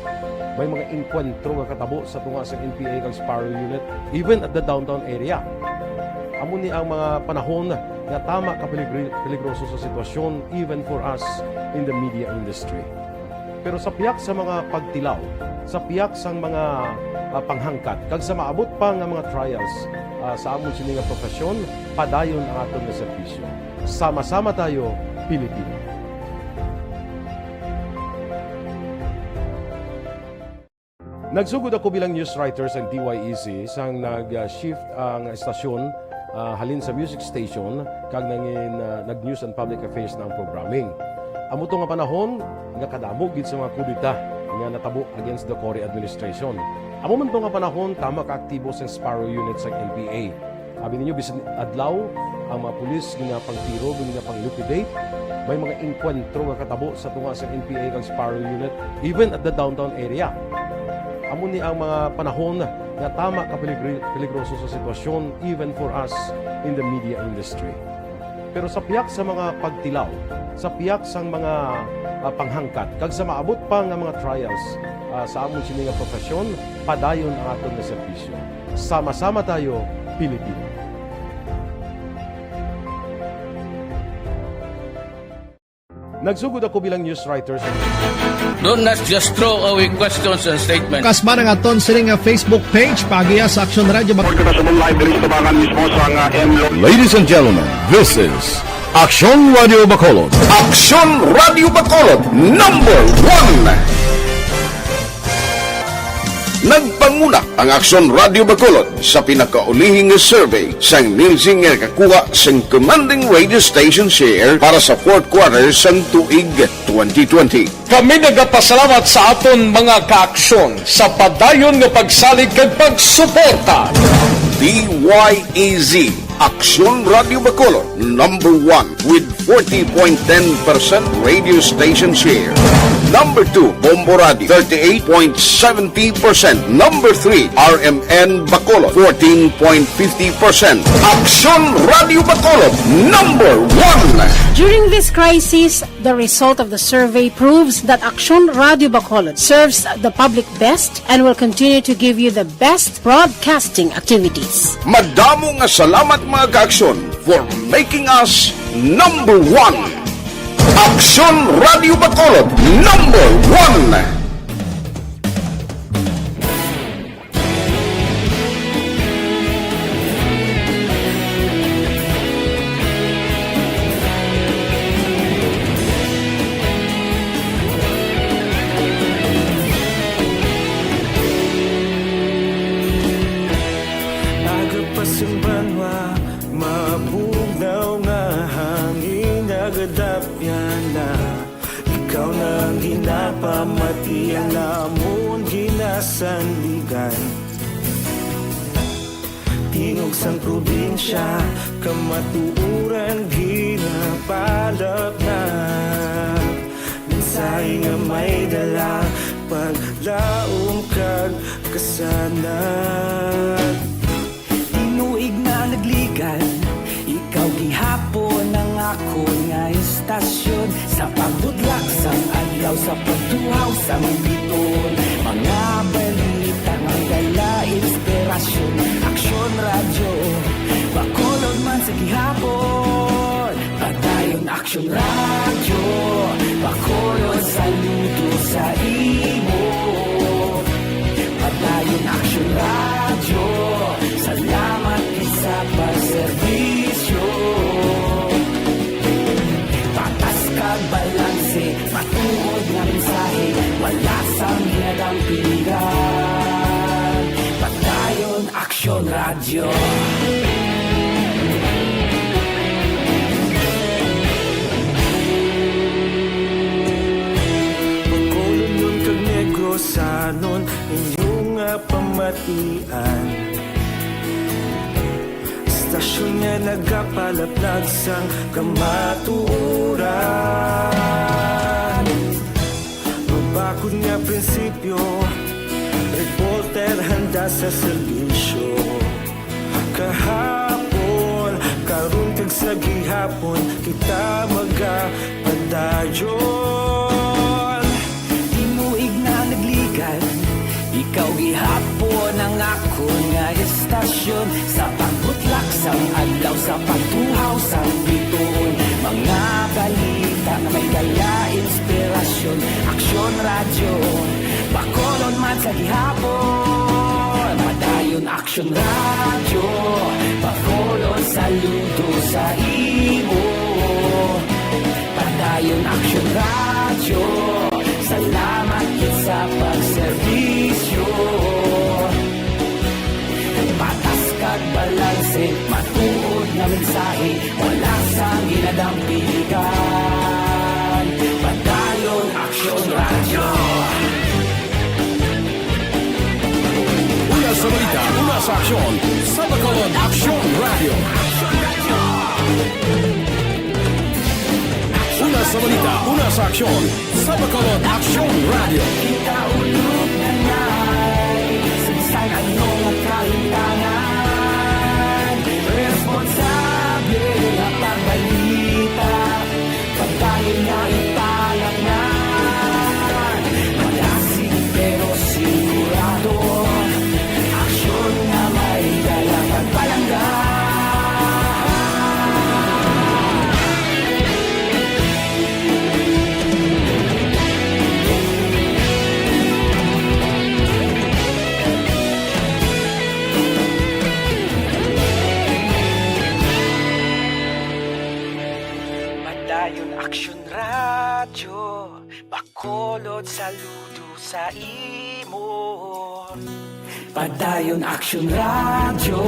May mga inkwentro nga katabo sa tunga sa NPA kag Sparrow unit even at the downtown area. Amo ni ang mga panahon nga tama ka peligroso sa sitwasyon even for us in the media industry. Pero sa piyak sa mga pagtilaw, sa piyak sang mga panghangkat, kag sa maabot pa nga mga trials sa amon sini nga profesyon, padayon ang aton nga serbisyo. Sama-sama tayo, Pilipino. Nagsugod ako bilang news writer sa DYEC sang nag-shift ang estasyon halin sa music station kag nag-news and public affairs na ang programming. Amo to nga panahon nga kadamo gid sa mga kudita nga natabo against the Cory administration. Amo man to nga panahon tama ka aktibo sa Sparrow unit sa NPA. Abi ninyo bisan adlaw ang mga pulis nga pangtiro nga pang-liquidate. May mga inkwentro nga katabo sa tunga sa NPA kag Sparrow unit even at the downtown area. Amo ni ang mga panahon nga tama ka peligroso sa sitwasyon even for us in the media industry. Pero sa piyak sa mga pagtilaw, sa piyak sang mga panghangkat kag sa maabot pa nga mga trials sa among sini nga profesyon, padayon ang aton nga serbisyo. Sama-sama tayo, Pilipino. Nagsugod ako bilang news writer sa Do not just throw away questions and statements. Kasbara nga aton sila nga Facebook page pagiya sa Aksyon Radio Ladies and gentlemen, this is Aksyon Radio Bacolod. Aksyon Radio Bacolod #1. Nagpanguna ang Aksyon Radio Bacolod sa pinakaulihing survey sang Nielsen nga kakuha sang commanding radio station share para sa fourth quarter sang tuig 2020. Kami nagapasalamat sa aton mga kaaksyon sa padayon nga pagsalig kag pagsuporta. DYEZ Aksyon Radio Bacolod #1 with 40.10% radio station share. Number 2, Bombo Radio, 38.70%. Number 3, RMN Bacolod, 14.50%. Aksyon Radio Bacolod #1. During this crisis, the result of the survey proves that Aksyon Radio Bacolod serves the public best and will continue to give you the best broadcasting activities. Madamo nga salamat mga kaaksyon for making us #1. Aksyon Radio Bacolod #1. Agapasumbanwa, mabugnaw nga hangin agadapyan na. Ikaw na ang ginapamatian namon ginasandigan. Tingog sang probinsya, kamatuuran ginapalap na. Minsay nga may dala, paglaom kag kasanan. Tinuig na nagligan, ikaw gihapon ang ako nga istasyon. Sa pagbudlak sang adlaw, sa pagtuhaw sang biton. Mga balita, mga inspirasyon. Aksyon Radio, Bacolod man sa gihapon. Padayon Aksyon Radio, Bacolod saludo sa imo. Padayon Aksyon Radio, salamat sa pagserbisyo. Patas kag balanse, matuod nga mensahe, wala sang hinadang piligan. Padayon Aksyon Radio. Bacolod nun kag Negrosanon, inyong pamatian. Istasyon nga nagapalaplag sang kamatuuran. Mabakod nga prinsipyo, reporter handa sa serbisyo. Kahapon, karon kag sa gihapon, kita magapadayon. Tinuig na nagligan, ikaw gihapon ang ako nga istasyon. Sa pagbutlak sang adlaw, sa pagtuhaw sang biton. Mga balita na may dala inspirasyon. Aksyon Radio, Bacolod man sa gihapon. Padayon Aksyon Radio, Bacolod saludo sa imo. Padayon Aksyon Radio, salamat sa pagserbisyo. Patas kag balanse, matuod na mensahe, wala sang ginadang piligan. Padayon Aksyon Radio. Una sa balita, una sa aksyon, sa Bacolod Aksyon Radio. Una sa balita, una sa aksyon, sa Bacolod Aksyon Radio. Kita ulog na ngay, sinsay anong kahintangan. Responsable na pagbalita, pagdahil Bacolod saludo sa imo. Padayon Action Radio,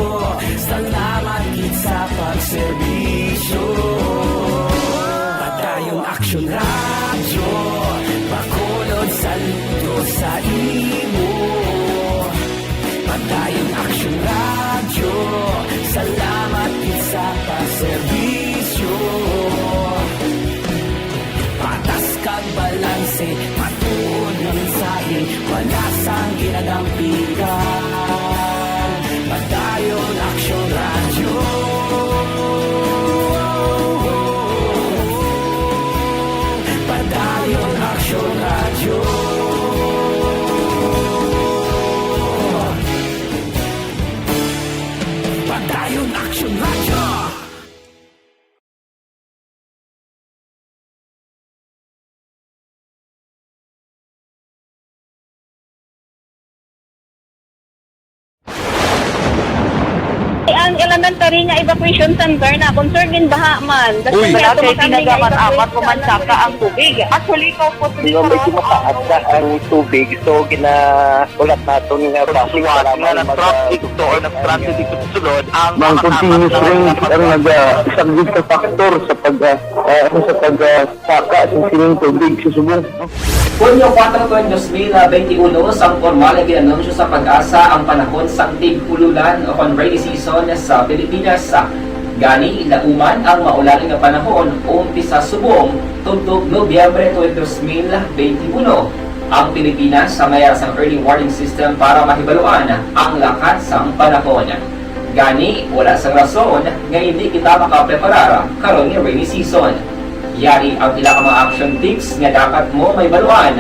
salamat gid sa pagserbisyo. Padayon Action Radio, Bacolod saludo sa imo. Padayon Action Radio, salamat gid sa pagserbisyo. Patas kag balanse, patuod ng mensahe, wala sang ginadampigan. Padayon Action Radio. Padayon Action Radio. Padayon Action Radio. Ang elementary nga evacuation center na concerned din baha man. Uy. Kaya tinagaman-amat kumansaka ang tubig. Actually, ko po Hindi medyo mataas na ang tubig. So, ulat natin nga Pagsiwag nga ng traffic to or ng traffic dito sa sulod ang Mang continuous rin ang isang sa factor sa pagsaka sa sining tubig sa subong. Hunyo 4, 2021, sang formal ay ginanunsyo sa Pag-asa ang panahon sang tig-ululan o rainy season sa Pilipinas. Gani, ilauman ang maulaling nga panahon umpisa subong tuntog Nobyembre 2021. Ang Pilipinas sa mayroon sang early warning system para mahibaluan ang lakat sang panahon. Gani, wala sang rason nga hindi kita makapreparar karon nga rainy season. Yari ang pila ka mga action tips nga dapat mo may baluan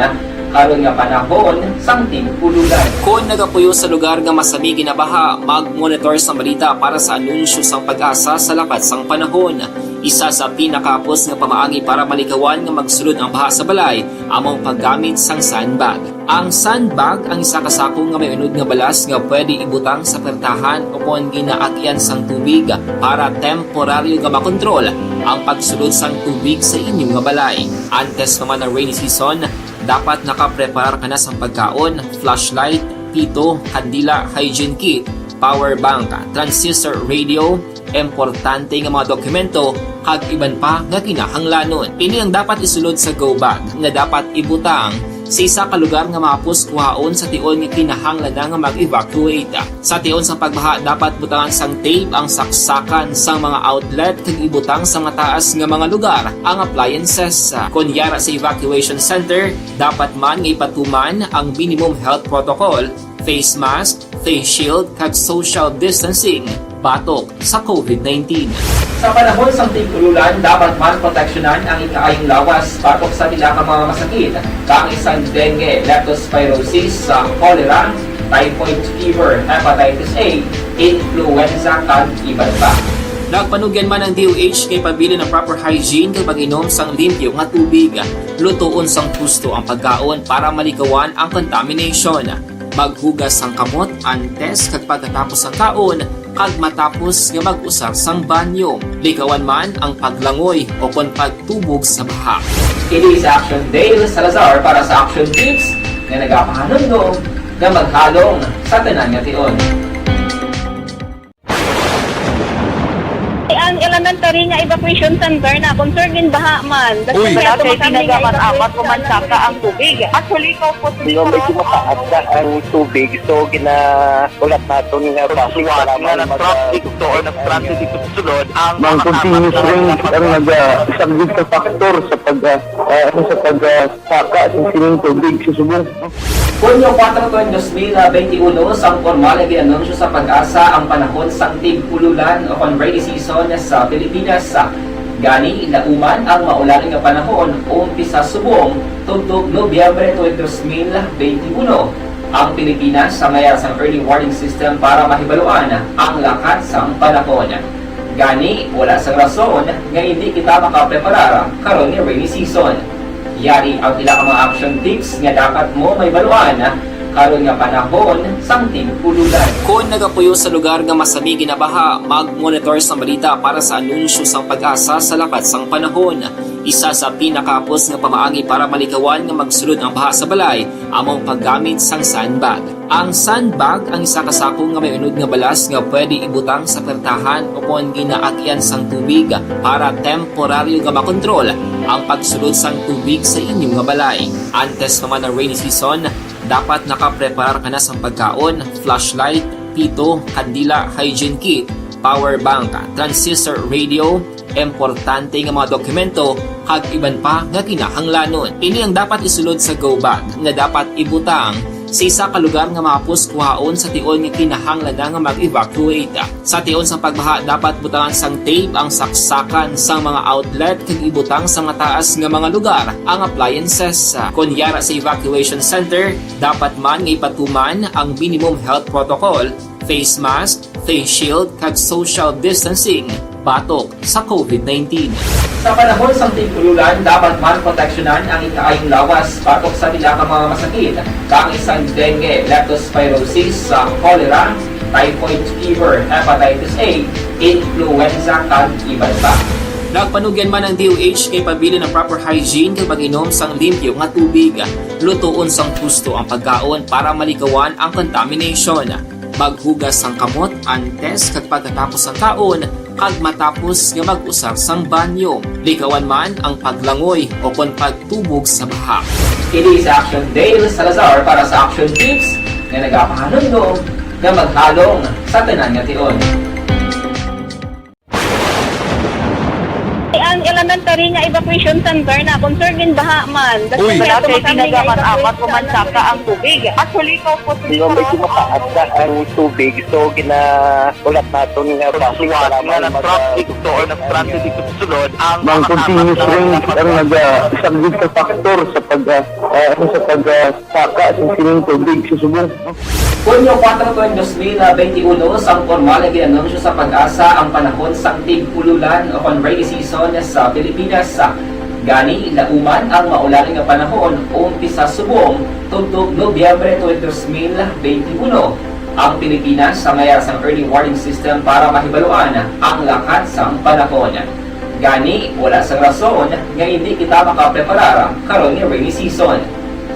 karon nga panahon sang tig-ululan. Kung nagapuyo sa lugar nga masami ginabaha, mag-monitor sa balita para sa anunsyo sang Pag-asa sa lakat sang panahon. Isa sa pinakapos nga pamaagi para malikawan nga magsulod ang baha sa balay, among paggamit sang sandbag. Ang sandbag ang isa ka sako nga may unod nga balas nga pwede ibutang sa pertahan upon ginaagyan sang tubig para temporaryo nga makontrol ang pagsulod sang tubig sa inyong nga balay. Antes naman ng rainy season, dapat nakapreparar ka na sa pagkaon, flashlight, pito, kandila, hygiene kit, power bank, transistor radio, importante nga mga dokumento, kag iban pa nga kinahanglanon. Ini ang dapat isulod sa go bag nga dapat ibutang sa isa ka lugar nga mapus kuhaon sa tion nga kinahanglan nga mag-evacuate. Sa tion sa pagbaha, dapat butangan sang tape ang saksakan sa mga outlet kag ibutang sa mataas nga mga lugar ang appliances. Kunyara sa evacuation center, dapat man nga ipatuman ang minimum health protocol, face mask, face shield kag social distancing batok sa COVID-19. Sa panahon sa tig-ululan, dapat man proteksyonan ang ikaayong lawas batok sa nila ka mga masakit, kang isang dengue, leptospirosis, cholera, typhoid fever, hepatitis A, influenza, kag iban pa. Nagpanugyan man ang DOH kay pabili ng proper hygiene kay pag-inom sang limpyo nga tubig. Lutuon sang husto ang pagkaon para malikawan ang contamination. Maghugas sang kamot antes kag pagkatapos ang kaon kag matapos nga mag-usar sang banyo. Likawan man ang paglangoy o kon pagtubog sa baha. Kini sa Action Dale Salazar para sa Action Tips nga nagapahanundong nga maghalong sa tanan nga tion. ang elementary nga evacuation center na concerned din baha man. Uy. Kaya tinagaman-amat kumansaka ang tubig. Actually, ko po Hindi medyo mataas na ang tubig. So, ulat natin nga pagsiwag nga ng traffic to or ng traffic dito sa sulod ang Mang continuous rin ang isang sa factor sa pagsaka sa sining tubig sa subong. Hunyo 4, 2021, sang formal ay ginanunsyo sa Pag-asa ang panahon sang tig-ululan o rainy season sa Pilipinas. Gani, ilauman ang maulaling nga panahon umpisa subong tuntog Nobyembre 2021. Ang Pilipinas sa mayroon sang early warning system para mahibaluan ang lakat sang panahon. Gani, wala sang rason nga hindi kita makapreparar karon ni rainy season. Yari ang pila ka mga action tips nga dapat mo may baluan karon nga panahon sang tig-ululan. Kung nagapuyo sa lugar nga masami ginabaha, mag-monitor sa balita para sa anunsyo sang Pag-asa sa lakat sang panahon. Isa sa pinakapos nga pamaagi para malikawan nga magsulod ang baha sa balay among paggamit sang sandbag. Ang sandbag ang isa kasakong nga may unod nga balas nga pwede ibutang sa pertahan o kung ginaagyan sang tubig para temporaryo nga makontrol ang pagsulod sang tubig sa inyong nga balay. Antes naman ng rainy season, dapat nakapreparar ka na sa pagkaon, flashlight, pito, kandila, hygiene kit, power bank, transistor radio, importante nga mga dokumento, kag iban pa nga kinahanglanon. Ini ang dapat isulod sa go bag nga dapat ibutang sa isa ka lugar nga mapus kuhaon sa tion nga kinahanglan nga mag-evacuate. Sa tion sa pagbaha dapat butangan sang tape ang saksakan sa mga outlet kag ibutang sa mataas nga mga lugar ang appliances. Kunyara sa evacuation center, dapat man nga ipatuman ang minimum health protocol, face mask, face shield kag social distancing batok sa COVID-19. Sa panahon sa tigululan, dapat man proteksyonan ang ikaayong lawas batok sa nila ka mga masakit, kang isang dengue, leptospirosis, cholera, typhoid fever, hepatitis A, influenza, kag iban pa. Nagpanugyan man ang DOH kay pabili ng proper hygiene kay pag-inom sang limpyo nga tubig, lutuon sang husto ang pagkaon para malikawan ang contamination. Maghugas sang kamot antes kag pagkatapos ang kaon kag matapos nga mag-usar sang banyo. Likawan man ang paglangoy o kon pagtubog sa baha. Kini sa Action Dale Salazar para sa Action Tips nga nagapahanundong nga maghalong sa tanan nga tion. Ang elementary nga evacuation center na concern din baha man. Uy, dati tinagaman apat kumansaka ang tubig. Actually, ikaw po Di ba medyo mataas na ang tubig, so ulat natin nga siwat nga nag-traffic to or nag-transit dito sa sulod ang mga continuous rain ang nag-subject sa factor sa pagsaka sa sining tubig sa subong. Hunyo 4 2021, sang formal na ginanunsyo sa Pag-asa ang panahon sang tig-ululan o kon rainy season sa Pilipinas. Gani, lauman ang maulaling nga panahon umpisa subong tugtog Nobyembre 2021. Ang Pilipinas sa mayar sang early warning system para mahibaluan ang lakat sang panahon. Gani, wala sang rason nga hindi kita makapreparar karon nga rainy season.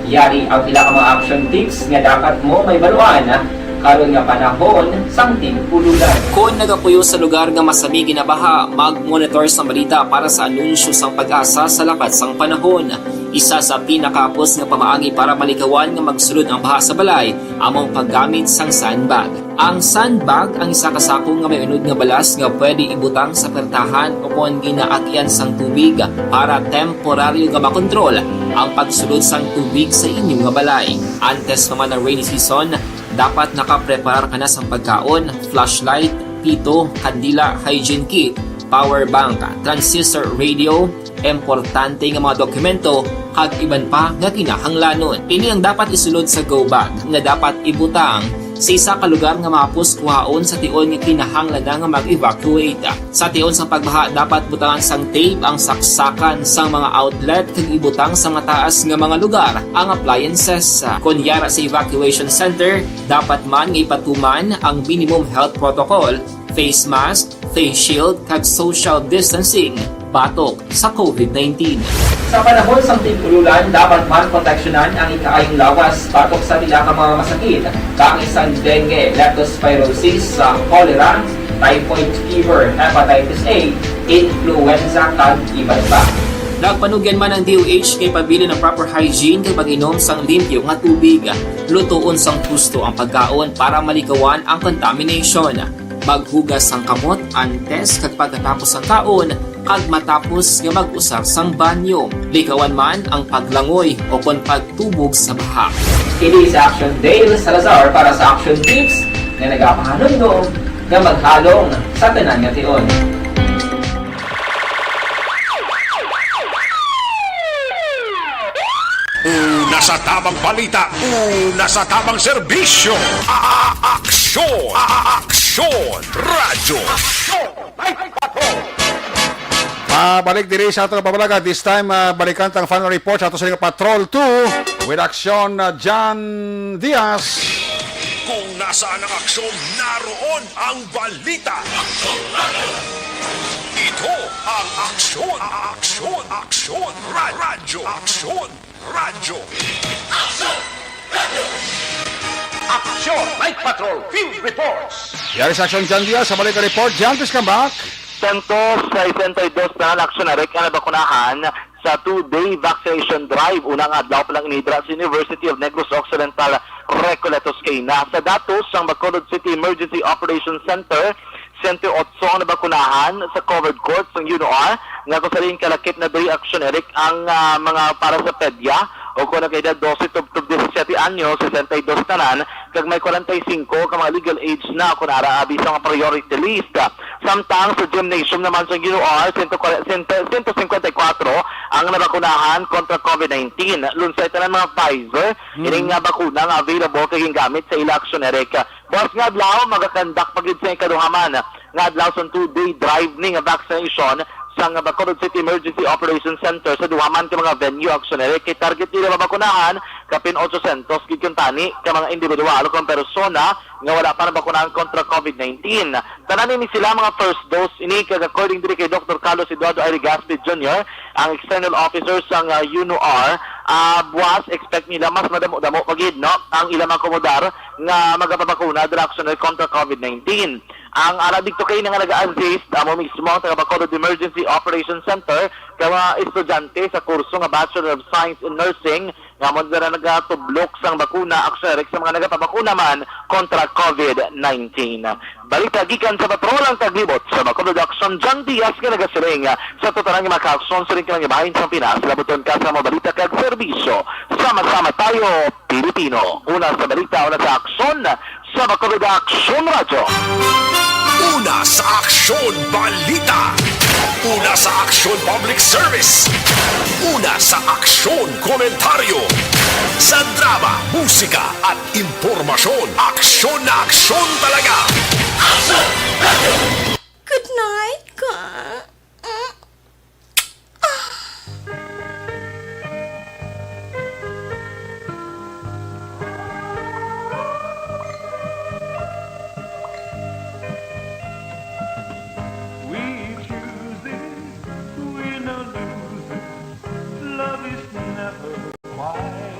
Yari ang pila ka mga action tips nga dapat mo may baluan karon nga panahon sang tig-ululan. Kung nagapuyo sa lugar nga masami ginabaha, mag-monitor sa balita para sa anunsyo sang Pag-asa sa lakat sang panahon. Isa sa pinakapos nga pamaagi para malikawan nga magsulod ang baha sa balay among paggamit sang sandbag. Ang sandbag ang isa kasakong nga may unod nga balas nga pwede ibutang sa pertahan o kung ginaagyan sang tubig para temporaryo nga makontrol ang pagsulod sang tubig sa inyong nga balay. Antes naman ng rainy season, dapat nakapreparar ka na sa pagkaon, flashlight, pito, kandila, hygiene kit, power bank, transistor radio, importante nga mga dokumento, kag iban pa nga kinahanglanon. Ini ang dapat isulod sa go bag nga dapat ibutang sa isa ka lugar nga mapus kuhaon sa tion nga kinahanglan nga mag-evacuate. Sa tion sa pagbaha dapat butangan sang tape ang saksakan sa mga outlet kag ibutang sa mataas nga mga lugar ang appliances. Kunyara sa evacuation center, dapat man nga ipatuman ang minimum health protocol, face mask, face shield kag social distancing batok sa COVID-19. Sa panahon sa tig-ululan, dapat man proteksyonan ang ikaayong lawas batok sa nila ka mga masakit, kang isang dengue, leptospirosis, cholera, typhoid fever, hepatitis A, influenza, kag iban pa. Nagpanugyan man ang DOH kay pabili ng proper hygiene kay pag-inom sang limpyo nga tubig, lutuon sang husto ang pagkaon para malikawan ang contamination. Maghugas sang kamot antes kag pagkatapos ang kaon kag matapos nga mag-usar sang banyo. Likawan man ang paglangoy o kon pagtubog sa baha. Kini sa Action Dale Salazar para sa Action Tips nga nagapahanundong nga maghalong sa tanan nga tion. Una sa tamang balita, una sa tamang serbisyo. Aksyon! Aksyon! Radyo! Balik diri sa ato babalaga. This time, balikan tang final report sa ato sa Patrol 2 with Aksyon John Diaz. Kung nasaan ang aksyon, naroon ang balita. Ito ang aksyon, radyo, Aksyon Night Patrol Field Reports. Yari sa Aksyon Jan Diaz, sa balik ka report. Jan, please come back. Santos sa 62 na aksyonarik na nabakunahan sa 2-day vaccination drive. Unang adlaw pa lang inidra sa University of Negros Occidental, Recoletos kay na. Sa datos ng Bacolod City Emergency Operations Center, 108 na bakunahan sa covered courts ng UNOR nga kung sa rin kalakip na day aksyonarik ang mga para sa pedya o kung nagkaedad 12 to 17 anyo, 62 tanan, kag may 45 ka mga legal age na kung naaraabi sa mga priority list. Samtang sa gymnasium naman sa UNOR, 154 ang nabakunahan kontra COVID-19. Lunsay tanan mga Pfizer, ining nga bakuna nga available kay gamit sa ila aksyonarik. Boss nga adlaw, magakandak pagid sa ikaduhaman nga adlaw sa 2-day drive ni nga vaccination sa Bacolod City Emergency Operations Center sa duhaman ka mga venue aksyonarik. Kay target nila mabakunahan kapin 800 gikuntani ka mga individual o kung persona nga wala pa nabakunahan kontra COVID-19. Tanan ni sila mga first dose ini kag according diri kay Dr. Carlos Eduardo Aire Gaspi Jr., ang external officer sa UNOR, buwas expect nila mas madamo-damo pagid no ang ilang akomodar nga magapabakuna directional kontra COVID-19. Ang aradig to kay nga nag-assist amo mismo ang taga Bacolod Emergency Operations Center kay mga estudyante sa kurso nga Bachelor of Science in Nursing nga mo na nagatublok sang bakuna aksyonarik sa mga nagapabakuna man kontra COVID-19. Balita gikan sa patrolang taglibot sa Bacolod Action Jan Diaz nga nagasiring sa totolang mga ka-aksyon sa rin ka ng ibahin sa Pinas. Labuton ka sa mga balita kag serbisyo. Sama-sama tayo, Pilipino. Una sa balita, una sa aksyon sa Bacolod Action Radio. Una sa Aksyon Balita. Una sa Aksyon Public Service. Una sa Aksyon Komentaryo. Sa drama, musika at impormasyon. Aksyon na aksyon talaga. Good night, ka.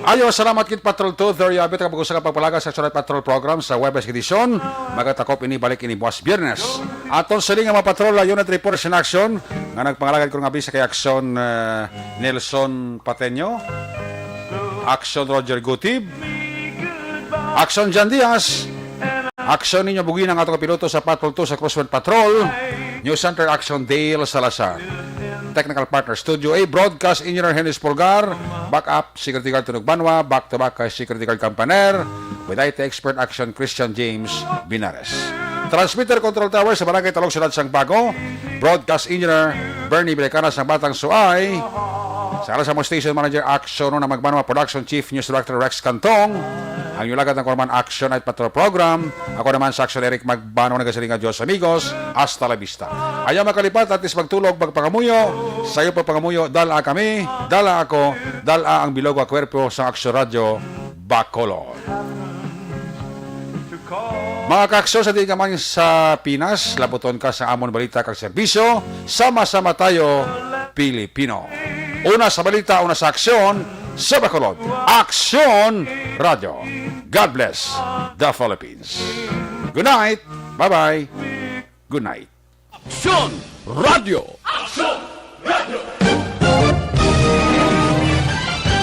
Ayo, salamat kit Patrol 2. There you have it. Kapag sa pagpalaga sa Aksyon Patrol program sa Webes edisyon. Magatakop ini balik ini buwas Biyernes. Aton sa nga mga patrol, unit report in action. Nga nagpangalagan ko ng abisa kay Aksyon Nelson Pateño. Aksyon Roger Gutib. Aksyon Jan Diaz. Aksyon ninyo bugin ang atong piloto sa Patrol 2 sa Crosswind Patrol. News Center Aksyon Dale Salazar. Technical Partner Studio A, Broadcast Engineer Henry Spolgar, Backup Security Guard Tunog Banwa, Back to Back kay Security Guard Campaner, with IT Expert Action Christian James Binares. Transmitter Control Tower sa Barangay Talog Sunod Sang Bago, Broadcast Engineer Bernie Bilecanas ng Batang Suay, sa alas sa Station Manager Action na Magbanwa Production Chief News Director Rex Cantong, ang yulagat ng Korman Action Night Patrol Program. Ako naman sa Action Eric Magbano nagasalinga Diyos amigos. Hasta la vista. Ayaw makalipat at is magtulog magpangamuyo. Sa iyo pagpangamuyo, dala kami, dala ako, dala ang bilog a kwerpo sa Action Radio Bacolod. Mga ka-aksyon sa di kamang sa Pinas, labuton ka sa amon balita kag serbisyo. Sama-sama tayo, Pilipino. Una sa balita, una sa aksyon sa Bacolod. Aksyon Radio. God bless the Philippines. Good night. Bye-bye. Good night. Aksyon Radio.